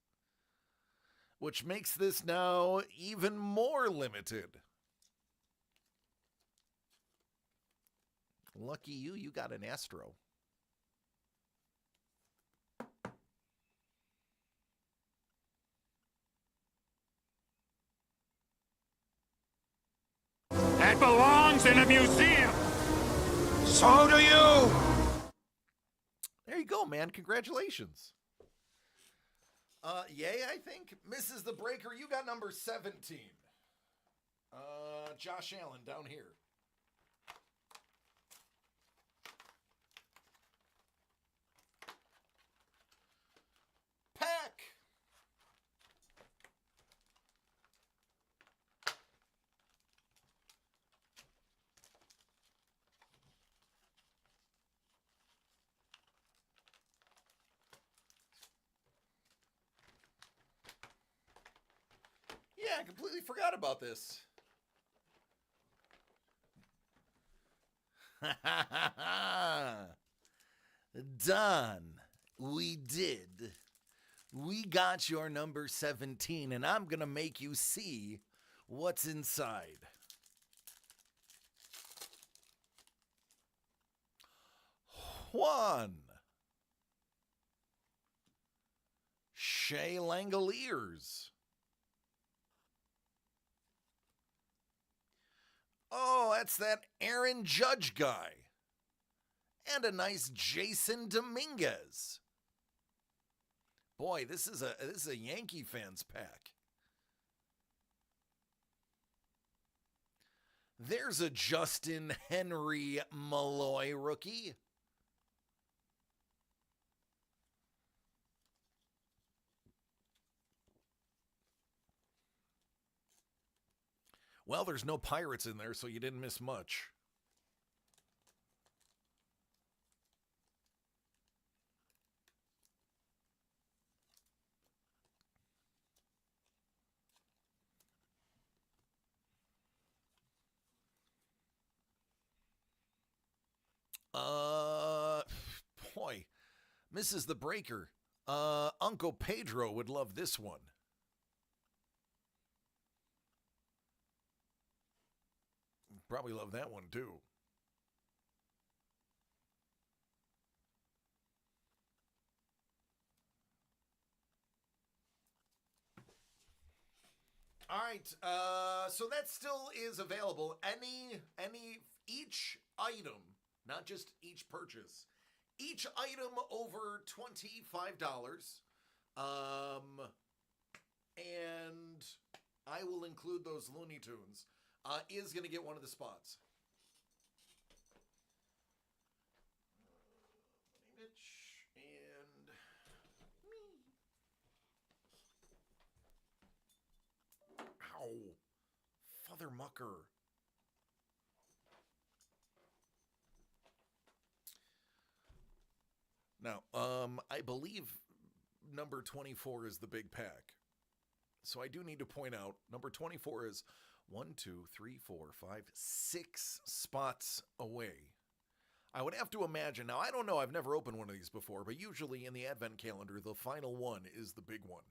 Which makes this now even more limited. Lucky you, you got an Astro. That belongs in a museum. So do you. There you go, man. Congratulations. Yay, I think. Mrs. the Breaker, you got number 17. Josh Allen down here. Pack. Yeah, I completely forgot about this. Done. We did. We got your number 17, and I'm going to make you see what's inside. Juan. Shea Langoliers. Oh, that's that Aaron Judge guy. And a nice Jason Dominguez. Boy, this is a Yankee fans pack. There's a Justin Henry Malloy rookie. Well, there's no Pirates in there, so you didn't miss much. Boy, Mrs. the Breaker. Uncle Pedro would love this one. Probably love that one too. All right, so that still is available. Each item, not just each purchase, each item over $25. And I will include those Looney Tunes. Is going to get one of the spots. Mitch and me. Ow. Father Mucker. Now, I believe number 24 is the big pack. So I do need to point out, number 24 is 6 spots away. I would have to imagine, now I don't know, I've never opened one of these before, but usually in the advent calendar, the final one is the big one.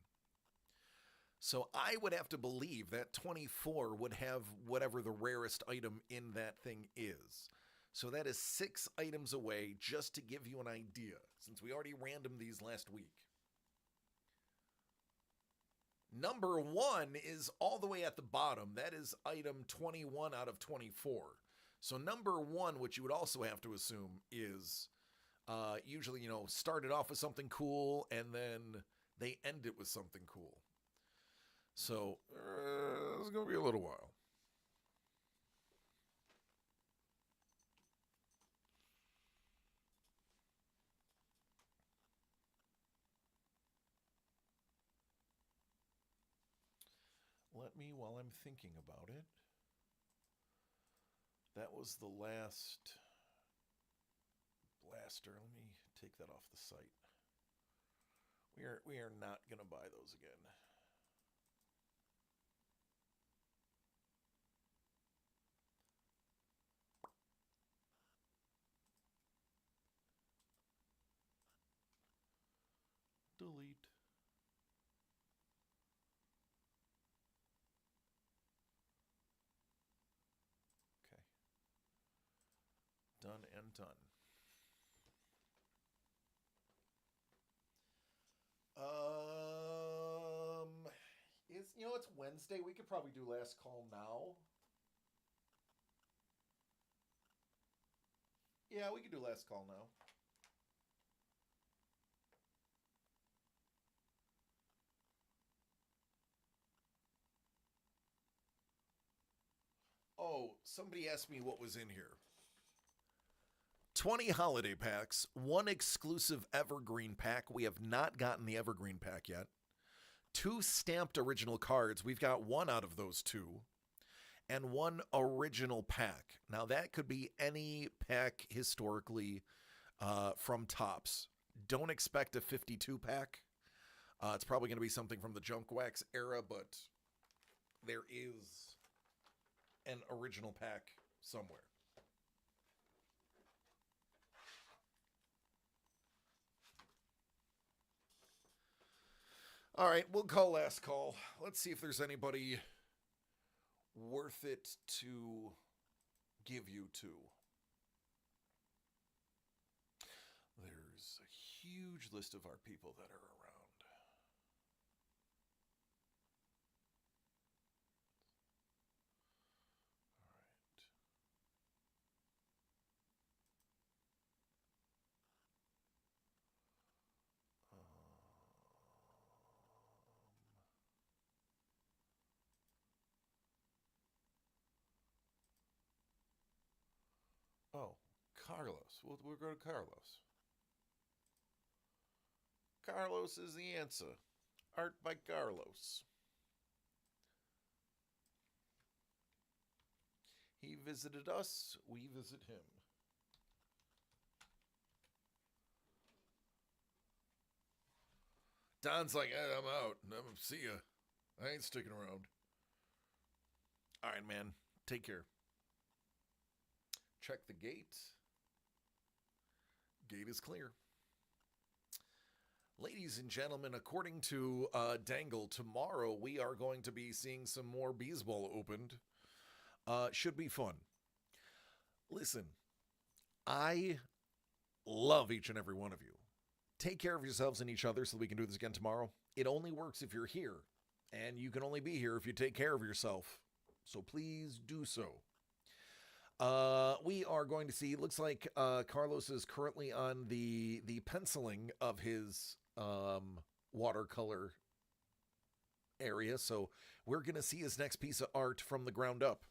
So I would have to believe that 24 would have whatever the rarest item in that thing is. So that is 6 items away, just to give you an idea, since we already randomed these last week. Number 1 is all the way at the bottom. That is item 21 out of 24. So number 1, which you would also have to assume is usually, started off with something cool and then they end it with something cool. So it's going to be a little while. Let me, while I'm thinking about it, that was the last blaster. Let me take that off the site. We are not going to buy those again. Delete. Done and done. It's Wednesday. We could probably do last call now. Yeah, we could do last call now. Oh, somebody asked me what was in here. 20 holiday packs, 1 exclusive Evergreen pack. We have not gotten the Evergreen pack yet. 2 stamped original cards. We've got 1 out of those 2. And 1 original pack. Now, that could be any pack historically from Topps. Don't expect a 52 pack. It's probably going to be something from the Junk Wax era, but there is an original pack somewhere. All right, we'll call last call. Let's see if there's anybody worth it to give you to. There's a huge list of our people that are around. Oh, Carlos. We'll go to Carlos. Carlos is the answer. Art by Carlos. He visited us, we visit him. Don's like, I'm out. See ya. I ain't sticking around. All right, man. Take care. Check the gate. Gate is clear. Ladies and gentlemen, according to Dangle, tomorrow we are going to be seeing some more Beesball opened. Should be fun. Listen, I love each and every one of you. Take care of yourselves and each other so we can do this again tomorrow. It only works if you're here, and you can only be here if you take care of yourself. So please do so. We are going to see, looks like Carlos is currently on the penciling of his watercolor area, so we're going to see his next piece of art from the ground up.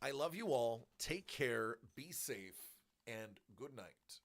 I love you all. Take care, be safe, and good night.